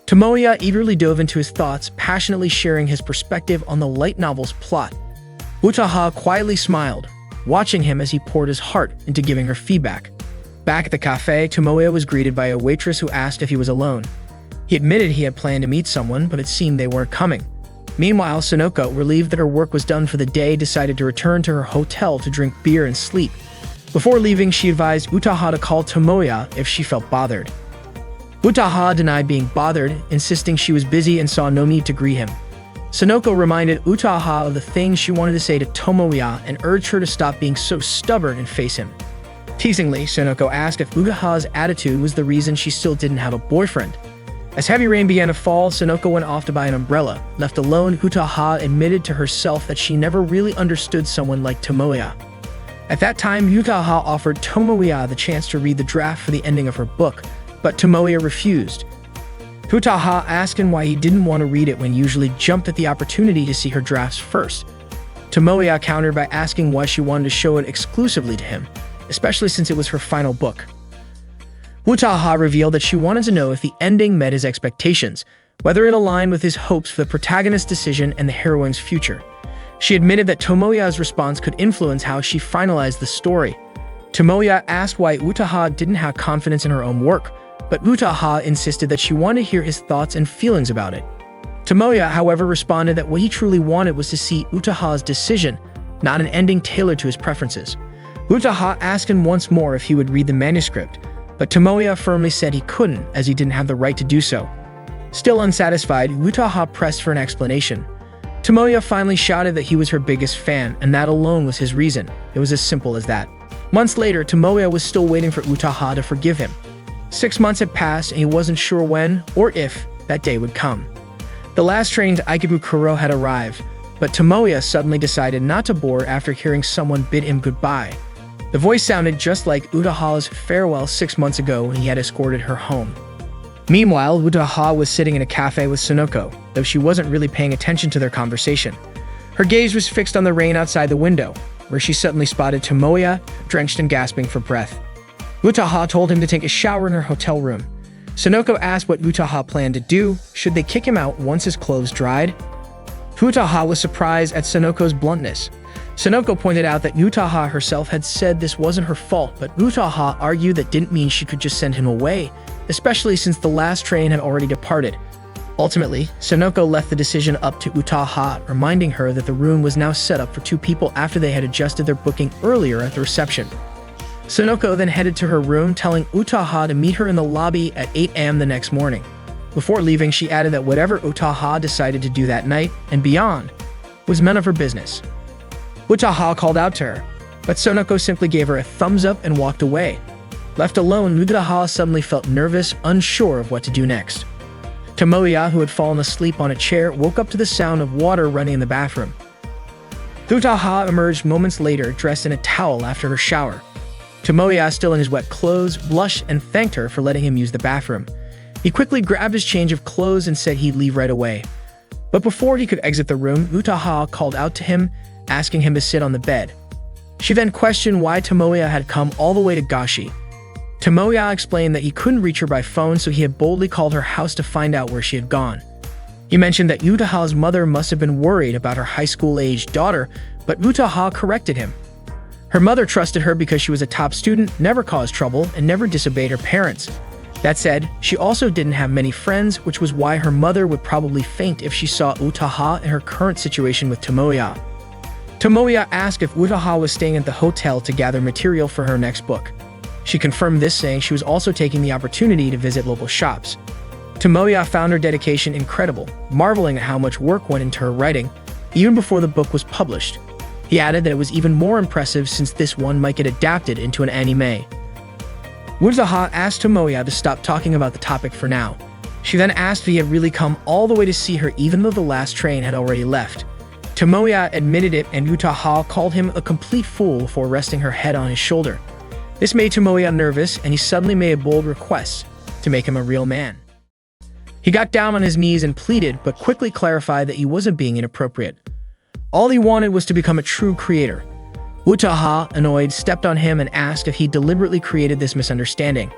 Tomoya eagerly dove into his thoughts, passionately sharing his perspective on the light novel's plot. Utaha quietly smiled, watching him as he poured his heart into giving her feedback. Back at the cafe, Tomoya was greeted by a waitress who asked if he was alone. He admitted he had planned to meet someone, but it seemed they weren't coming. Meanwhile, Sonoko, relieved that her work was done for the day, decided to return to her hotel to drink beer and sleep. Before leaving, she advised Utaha to call Tomoya if she felt bothered. Utaha denied being bothered, insisting she was busy and saw no need to greet him. Sonoko reminded Utaha of the things she wanted to say to Tomoya and urged her to stop being so stubborn and face him. Teasingly, Sonoko asked if Utaha's attitude was the reason she still didn't have a boyfriend. As heavy rain began to fall, Sonoko went off to buy an umbrella. Left alone, Utaha admitted to herself that she never really understood someone like Tomoya. At that time, Utaha offered Tomoya the chance to read the draft for the ending of her book, but Tomoya refused. Utaha asked him why he didn't want to read it when he usually jumped at the opportunity to see her drafts first. Tomoya countered by asking why she wanted to show it exclusively to him, especially since it was her final book. Utaha revealed that she wanted to know if the ending met his expectations, whether it aligned with his hopes for the protagonist's decision and the heroine's future. She admitted that Tomoya's response could influence how she finalized the story. Tomoya asked why Utaha didn't have confidence in her own work, but Utaha insisted that she wanted to hear his thoughts and feelings about it. Tomoya, however, responded that what he truly wanted was to see Utaha's decision, not an ending tailored to his preferences. Utaha asked him once more if he would read the manuscript, but Tomoya firmly said he couldn't, as he didn't have the right to do so. Still unsatisfied, Utaha pressed for an explanation. Tomoya finally shouted that he was her biggest fan, and that alone was his reason. It was as simple as that. Months later, Tomoya was still waiting for Utaha to forgive him. 6 months had passed, and he wasn't sure when, or if, that day would come. The last train to Ikebukuro had arrived, but Tomoya suddenly decided not to board after hearing someone bid him goodbye. The voice sounded just like Utaha's farewell 6 months ago when he had escorted her home. Meanwhile, Utaha was sitting in a cafe with Sonoko, though she wasn't really paying attention to their conversation. Her gaze was fixed on the rain outside the window, where she suddenly spotted Tomoya, drenched and gasping for breath. Utaha told him to take a shower in her hotel room. Sonoko asked what Utaha planned to do. Should they kick him out once his clothes dried? Utaha was surprised at Sonoko's bluntness. Sonoko pointed out that Utaha herself had said this wasn't her fault, but Utaha argued that didn't mean she could just send him away, especially since the last train had already departed. Ultimately, Sonoko left the decision up to Utaha, reminding her that the room was now set up for 2 people after they had adjusted their booking earlier at the reception. Sonoko then headed to her room, telling Utaha to meet her in the lobby at 8 a.m. the next morning. Before leaving, she added that whatever Utaha decided to do that night and beyond was none of her business. Utaha called out to her, but Sonoko simply gave her a thumbs up and walked away. Left alone, Utaha suddenly felt nervous, unsure of what to do next. Tomoya, who had fallen asleep on a chair, woke up to the sound of water running in the bathroom. Utaha emerged moments later, dressed in a towel after her shower. Tomoya, still in his wet clothes, blushed and thanked her for letting him use the bathroom. He quickly grabbed his change of clothes and said he'd leave right away. But before he could exit the room, Utaha called out to him, asking him to sit on the bed. She then questioned why Tomoya had come all the way to Gashi. Tomoya explained that he couldn't reach her by phone, so he had boldly called her house to find out where she had gone. He mentioned that Utaha's mother must have been worried about her high school-aged daughter, but Utaha corrected him. Her mother trusted her because she was a top student, never caused trouble, and never disobeyed her parents. That said, she also didn't have many friends, which was why her mother would probably faint if she saw Utaha in her current situation with Tomoya. Tomoya asked if Utaha was staying at the hotel to gather material for her next book. She confirmed this, saying she was also taking the opportunity to visit local shops. Tomoya found her dedication incredible, marveling at how much work went into her writing, even before the book was published. He added that it was even more impressive since this one might get adapted into an anime. Utaha asked Tomoya to stop talking about the topic for now. She then asked if he had really come all the way to see her even though the last train had already left. Tomoya admitted it, and Utaha called him a complete fool before resting her head on his shoulder. This made Tomoya nervous, and he suddenly made a bold request to make him a real man. He got down on his knees and pleaded, but quickly clarified that he wasn't being inappropriate. All he wanted was to become a true creator. Utaha, annoyed, stepped on him and asked if he deliberately created this misunderstanding.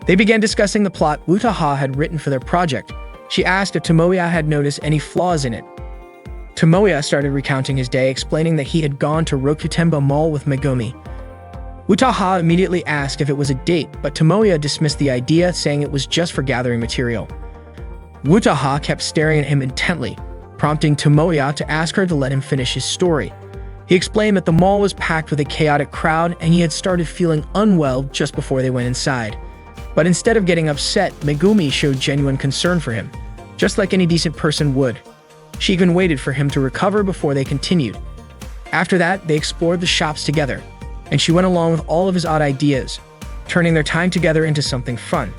They began discussing the plot Utaha had written for their project. She asked if Tomoya had noticed any flaws in it. Tomoya started recounting his day, explaining that he had gone to Rokutenba Mall with Megumi. Utaha immediately asked if it was a date, but Tomoya dismissed the idea, saying it was just for gathering material. Utaha kept staring at him intently, prompting Tomoya to ask her to let him finish his story. He explained that the mall was packed with a chaotic crowd and he had started feeling unwell just before they went inside. But instead of getting upset, Megumi showed genuine concern for him, just like any decent person would. She even waited for him to recover before they continued. After that, they explored the shops together, and she went along with all of his odd ideas, turning their time together into something fun.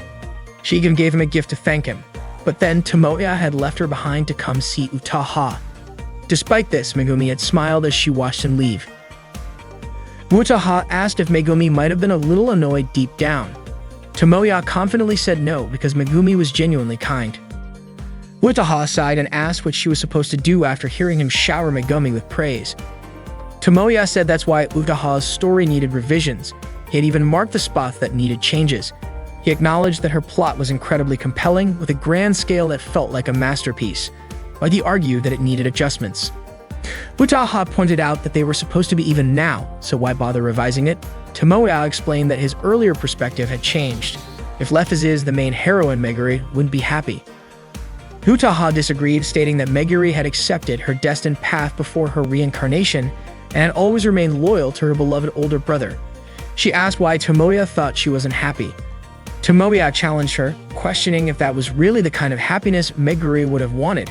She even gave him a gift to thank him, but then Tomoya had left her behind to come see Utaha. Despite this, Megumi had smiled as she watched him leave. Utaha asked if Megumi might have been a little annoyed deep down. Tomoya confidently said no because Megumi was genuinely kind. Utaha sighed and asked what she was supposed to do after hearing him shower Megumi with praise. Tomoya said that's why Utaha's story needed revisions. He had even marked the spots that needed changes. He acknowledged that her plot was incredibly compelling, with a grand scale that felt like a masterpiece, but he argued that it needed adjustments. Utaha pointed out that they were supposed to be even now, so why bother revising it? Tomoya explained that his earlier perspective had changed. If left as is, the main heroine, Meguri, wouldn't be happy. Utaha disagreed, stating that Meguri had accepted her destined path before her reincarnation and had always remained loyal to her beloved older brother. She asked why Tomoya thought she wasn't happy. Tomoya challenged her, questioning if that was really the kind of happiness Meguri would have wanted.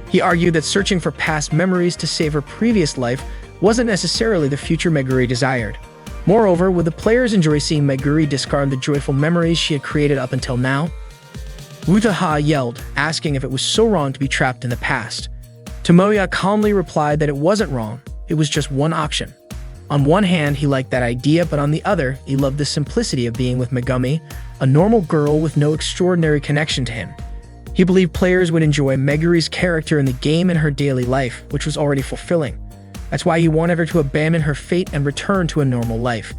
He argued that searching for past memories to save her previous life wasn't necessarily the future Meguri desired. Moreover, would the players enjoy seeing Meguri discard the joyful memories she had created up until now? Utaha yelled, asking if it was so wrong to be trapped in the past. Tomoya calmly replied that it wasn't wrong, it was just one option. On one hand, he liked that idea, but on the other, he loved the simplicity of being with Megumi, a normal girl with no extraordinary connection to him. He believed players would enjoy Meguri's character in the game and her daily life, which was already fulfilling. That's why he wanted her to abandon her fate and return to a normal life.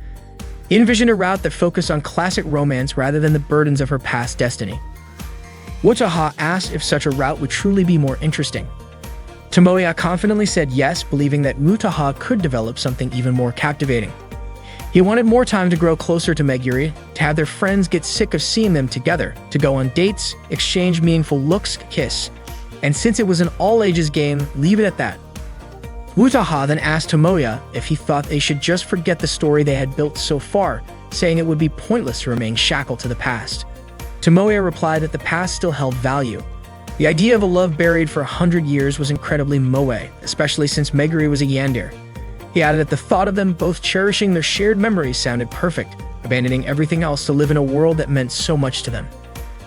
He envisioned a route that focused on classic romance rather than the burdens of her past destiny. Utaha asked if such a route would truly be more interesting. Tomoya confidently said yes, believing that Utaha could develop something even more captivating. He wanted more time to grow closer to Meguri, to have their friends get sick of seeing them together, to go on dates, exchange meaningful looks, kiss. And since it was an all-ages game, leave it at that. Utaha then asked Tomoya if he thought they should just forget the story they had built so far, saying it would be pointless to remain shackled to the past. Tomoya replied that the past still held value. The idea of a love buried for 100 years was incredibly moe, especially since Meguri was a yandere. He added that the thought of them both cherishing their shared memories sounded perfect, abandoning everything else to live in a world that meant so much to them.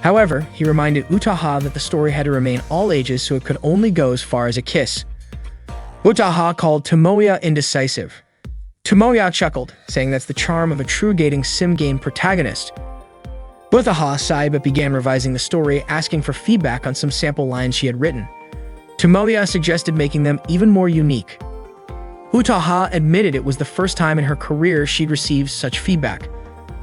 However, he reminded Utaha that the story had to remain all ages, so it could only go as far as a kiss. Utaha called Tomoya indecisive. Tomoya chuckled, saying that's the charm of a true dating sim game protagonist. Utaha sighed but began revising the story, asking for feedback on some sample lines she had written. Tomoya suggested making them even more unique. Utaha admitted it was the first time in her career she'd received such feedback.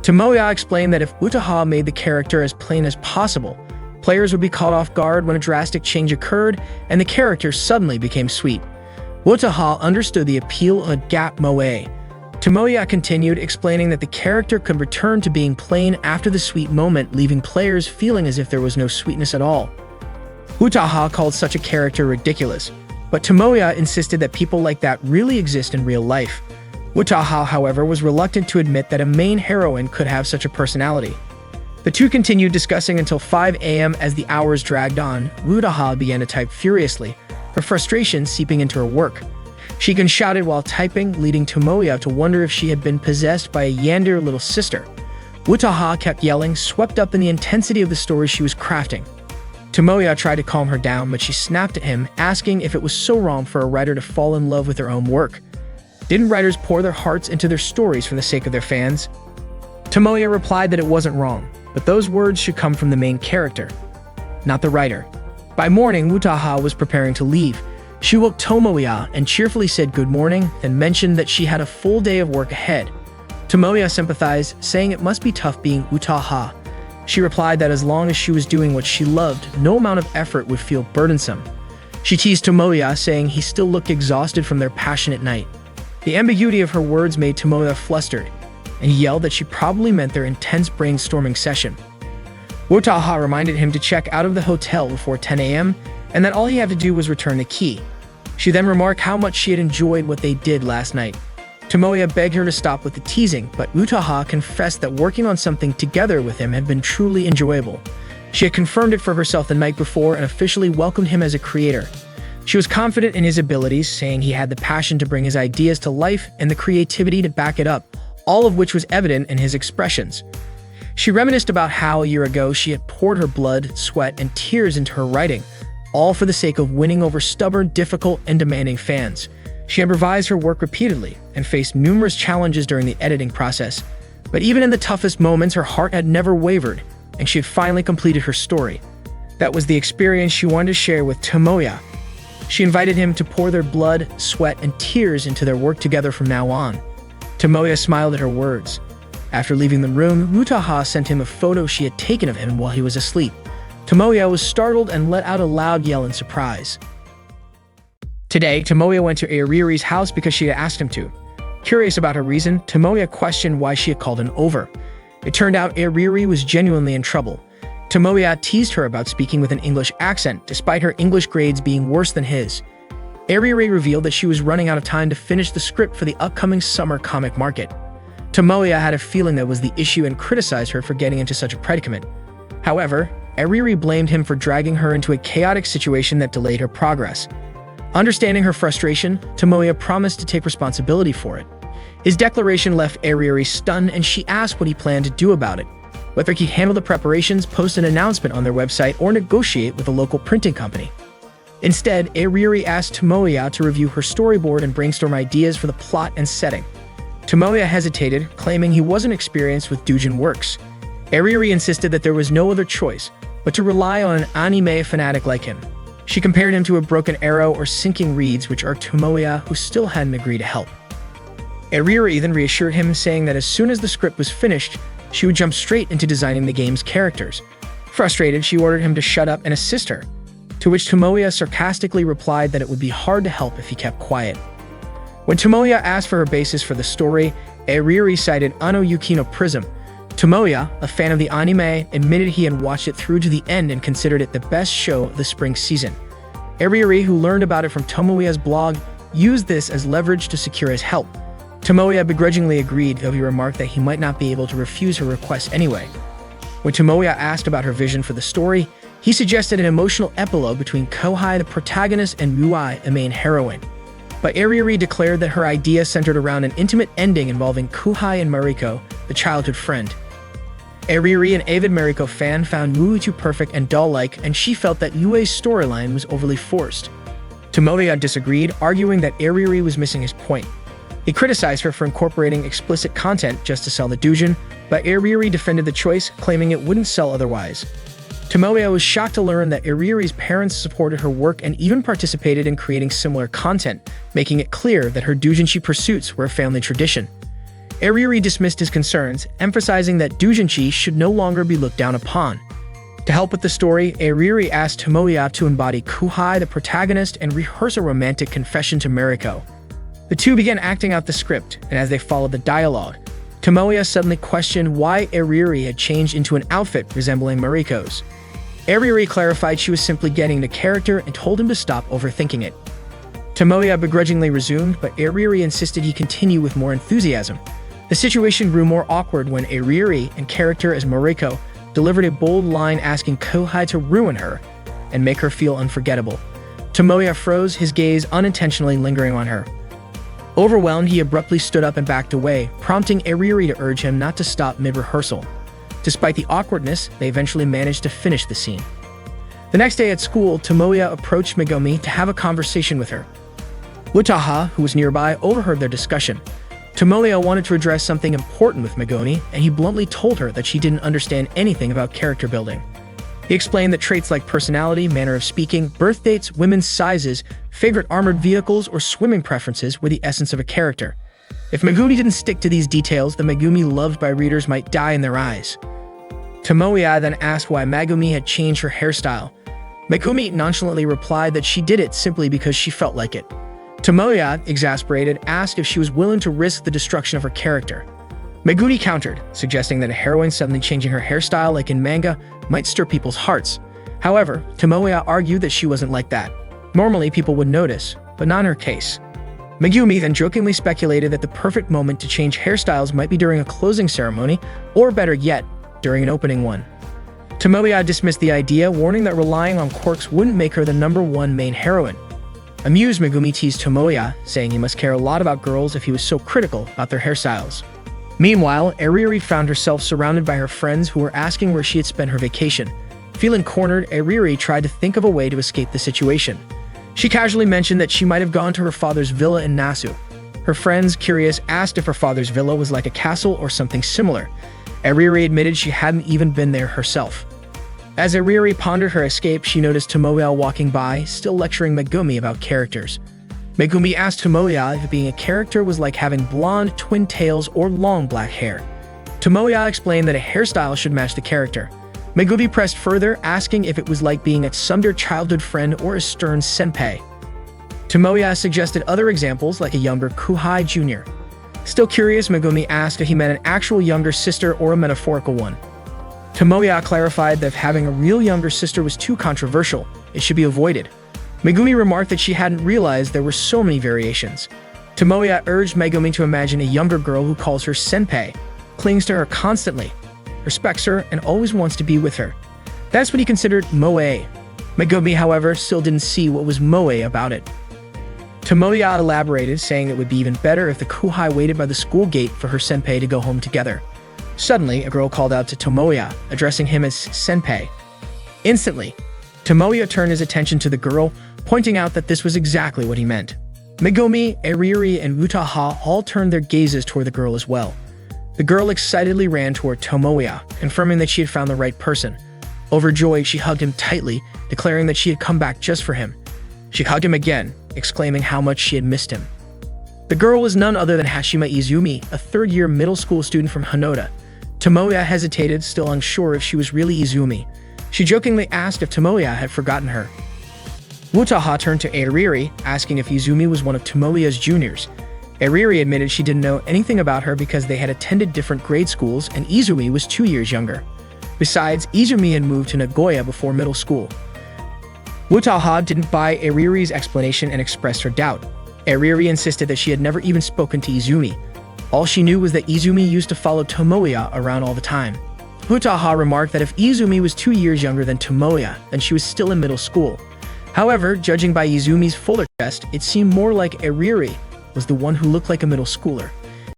Tomoya explained that if Utaha made the character as plain as possible, players would be caught off guard when a drastic change occurred and the character suddenly became sweet. Utaha understood the appeal of a gap moe. Tomoya continued, explaining that the character could return to being plain after the sweet moment, leaving players feeling as if there was no sweetness at all. Utaha called such a character ridiculous, but Tomoya insisted that people like that really exist in real life. Utaha, however, was reluctant to admit that a main heroine could have such a personality. The two continued discussing until 5 a.m. As the hours dragged on. Utaha began to type furiously, her frustration seeping into her work. She even shouted while typing, leading Tomoya to wonder if she had been possessed by a yandere little sister. Utaha kept yelling, swept up in the intensity of the story she was crafting. Tomoya tried to calm her down, but she snapped at him, asking if it was so wrong for a writer to fall in love with their own work. Didn't writers pour their hearts into their stories for the sake of their fans? Tomoya replied that it wasn't wrong, but those words should come from the main character, not the writer. By morning, Utaha was preparing to leave. She woke Tomoya and cheerfully said good morning, then mentioned that she had a full day of work ahead. Tomoya sympathized, saying it must be tough being Utaha. She replied that as long as she was doing what she loved, no amount of effort would feel burdensome. She teased Tomoya, saying he still looked exhausted from their passionate night. The ambiguity of her words made Tomoya flustered, and he yelled that she probably meant their intense brainstorming session. Utaha reminded him to check out of the hotel before 10 a.m. and that all he had to do was return the key. She then remarked how much she had enjoyed what they did last night. Tomoya begged her to stop with the teasing, but Utaha confessed that working on something together with him had been truly enjoyable. She had confirmed it for herself the night before and officially welcomed him as a creator. She was confident in his abilities, saying he had the passion to bring his ideas to life and the creativity to back it up, all of which was evident in his expressions. She reminisced about how a year ago she had poured her blood, sweat, and tears into her writing, all for the sake of winning over stubborn, difficult, and demanding fans. She had revised her work repeatedly and faced numerous challenges during the editing process, but even in the toughest moments, her heart had never wavered, and she had finally completed her story. That was the experience she wanted to share with Tomoya. She invited him to pour their blood, sweat, and tears into their work together from now on. Tomoya smiled at her words. After leaving the room, Utaha sent him a photo she had taken of him while he was asleep. Tomoya was startled and let out a loud yell in surprise. Today, Tomoya went to Airiri's house because she had asked him to. Curious about her reason, Tomoya questioned why she had called him over. It turned out Airiri was genuinely in trouble. Tomoya teased her about speaking with an English accent, despite her English grades being worse than his. Airiri revealed that she was running out of time to finish the script for the upcoming summer comic market. Tomoya had a feeling that was the issue and criticized her for getting into such a predicament. However, Airiri blamed him for dragging her into a chaotic situation that delayed her progress. Understanding her frustration, Tomoya promised to take responsibility for it. His declaration left Airiri stunned, and she asked what he planned to do about it, whether he'd handle the preparations, post an announcement on their website, or negotiate with a local printing company. Instead, Airiri asked Tomoya to review her storyboard and brainstorm ideas for the plot and setting. Tomoya hesitated, claiming he wasn't experienced with doujin works. Airiri insisted that there was no other choice but to rely on an anime fanatic like him. She compared him to a broken arrow or sinking reeds, which are Tomoya, who still hadn't agreed to help. Airiri then reassured him, saying that as soon as the script was finished, she would jump straight into designing the game's characters. Frustrated, she ordered him to shut up and assist her, to which Tomoya sarcastically replied that it would be hard to help if he kept quiet. When Tomoya asked for her basis for the story, Airiri cited Ano Yukino Prism. Tomoya, a fan of the anime, admitted he had watched it through to the end and considered it the best show of the spring season. Airiri, who learned about it from Tomoya's blog, used this as leverage to secure his help. Tomoya begrudgingly agreed, though he remarked that he might not be able to refuse her request anyway. When Tomoya asked about her vision for the story, he suggested an emotional epilogue between Kohai, the protagonist, and Mui, the main heroine. But Airiri declared that her idea centered around an intimate ending involving Kohai and Mariko, the childhood friend. Airiri, an avid Mariko fan, found Mui too perfect and doll-like, and she felt that Yue's storyline was overly forced. Tomoya disagreed, arguing that Airiri was missing his point. He criticized her for incorporating explicit content just to sell the doujin, but Airiri defended the choice, claiming it wouldn't sell otherwise. Tomoya was shocked to learn that Airiri's parents supported her work and even participated in creating similar content, making it clear that her doujinshi pursuits were a family tradition. Airiri dismissed his concerns, emphasizing that doujinshi should no longer be looked down upon. To help with the story, Airiri asked Tomoya to embody Kohai, the protagonist, and rehearse a romantic confession to Mariko. The two began acting out the script, and as they followed the dialogue, Tomoya suddenly questioned why Airiri had changed into an outfit resembling Mariko's. Airiri clarified she was simply getting into character and told him to stop overthinking it. Tomoya begrudgingly resumed, but Airiri insisted he continue with more enthusiasm. The situation grew more awkward when Airiri, in character as Mariko, delivered a bold line asking Kohai to ruin her and make her feel unforgettable. Tomoya froze, his gaze unintentionally lingering on her. Overwhelmed, he abruptly stood up and backed away, prompting Airiri to urge him not to stop mid-rehearsal. Despite the awkwardness, they eventually managed to finish the scene. The next day at school, Tomoya approached Megumi to have a conversation with her. Utaha, who was nearby, overheard their discussion. Tomoya wanted to address something important with Megumi, and he bluntly told her that she didn't understand anything about character building. He explained that traits like personality, manner of speaking, birth dates, women's sizes, favorite armored vehicles, or swimming preferences were the essence of a character. If Megumi didn't stick to these details, the Megumi loved by readers might die in their eyes. Tomoya then asked why Megumi had changed her hairstyle. Megumi nonchalantly replied that she did it simply because she felt like it. Tomoya, exasperated, asked if she was willing to risk the destruction of her character. Megumi countered, suggesting that a heroine suddenly changing her hairstyle like in manga might stir people's hearts. However, Tomoya argued that she wasn't like that. Normally, people would notice, but not in her case. Megumi then jokingly speculated that the perfect moment to change hairstyles might be during a closing ceremony, or better yet, during an opening one. Tomoya dismissed the idea, warning that relying on quirks wouldn't make her the #1 main heroine. Amused, Megumi teased Tomoya, saying he must care a lot about girls if he was so critical about their hairstyles. Meanwhile, Eriri found herself surrounded by her friends who were asking where she had spent her vacation. Feeling cornered, Eriri tried to think of a way to escape the situation. She casually mentioned that she might have gone to her father's villa in Nasu. Her friends, curious, asked if her father's villa was like a castle or something similar. Eriri admitted she hadn't even been there herself. As Eriri pondered her escape, she noticed Tomoya walking by, still lecturing Megumi about characters. Megumi asked Tomoya if being a character was like having blonde, twin tails, or long black hair. Tomoya explained that a hairstyle should match the character. Megumi pressed further, asking if it was like being a tsundere childhood friend or a stern senpai. Tomoya suggested other examples like a younger Kuhai Jr. Still curious, Megumi asked if he meant an actual younger sister or a metaphorical one. Tomoya clarified that if having a real younger sister was too controversial, it should be avoided. Megumi remarked that she hadn't realized there were so many variations. Tomoya urged Megumi to imagine a younger girl who calls her senpai, clings to her constantly, respects her, and always wants to be with her. That's what he considered moe. Megumi, however, still didn't see what was moe about it. Tomoya elaborated, saying it would be even better if the Kuhai waited by the school gate for her senpai to go home together. Suddenly, a girl called out to Tomoya, addressing him as senpai. Instantly, Tomoya turned his attention to the girl, pointing out that this was exactly what he meant. Megumi, Eriri, and Utaha all turned their gazes toward the girl as well. The girl excitedly ran toward Tomoya, confirming that she had found the right person. Overjoyed, she hugged him tightly, declaring that she had come back just for him. She hugged him again, exclaiming how much she had missed him. The girl was none other than Hashima Izumi, a third-year middle school student from Hanoda. Tomoya hesitated, still unsure if she was really Izumi. She jokingly asked if Tomoya had forgotten her. Utaha turned to Eriri, asking if Izumi was one of Tomoya's juniors. Eriri admitted she didn't know anything about her because they had attended different grade schools and Izumi was 2 years younger. Besides, Izumi had moved to Nagoya before middle school. Utaha didn't buy Eriri's explanation and expressed her doubt. Eriri insisted that she had never even spoken to Izumi. All she knew was that Izumi used to follow Tomoya around all the time. Utaha remarked that if Izumi was 2 years younger than Tomoya, then she was still in middle school. However, judging by Izumi's fuller chest, it seemed more like Eriri was the one who looked like a middle schooler.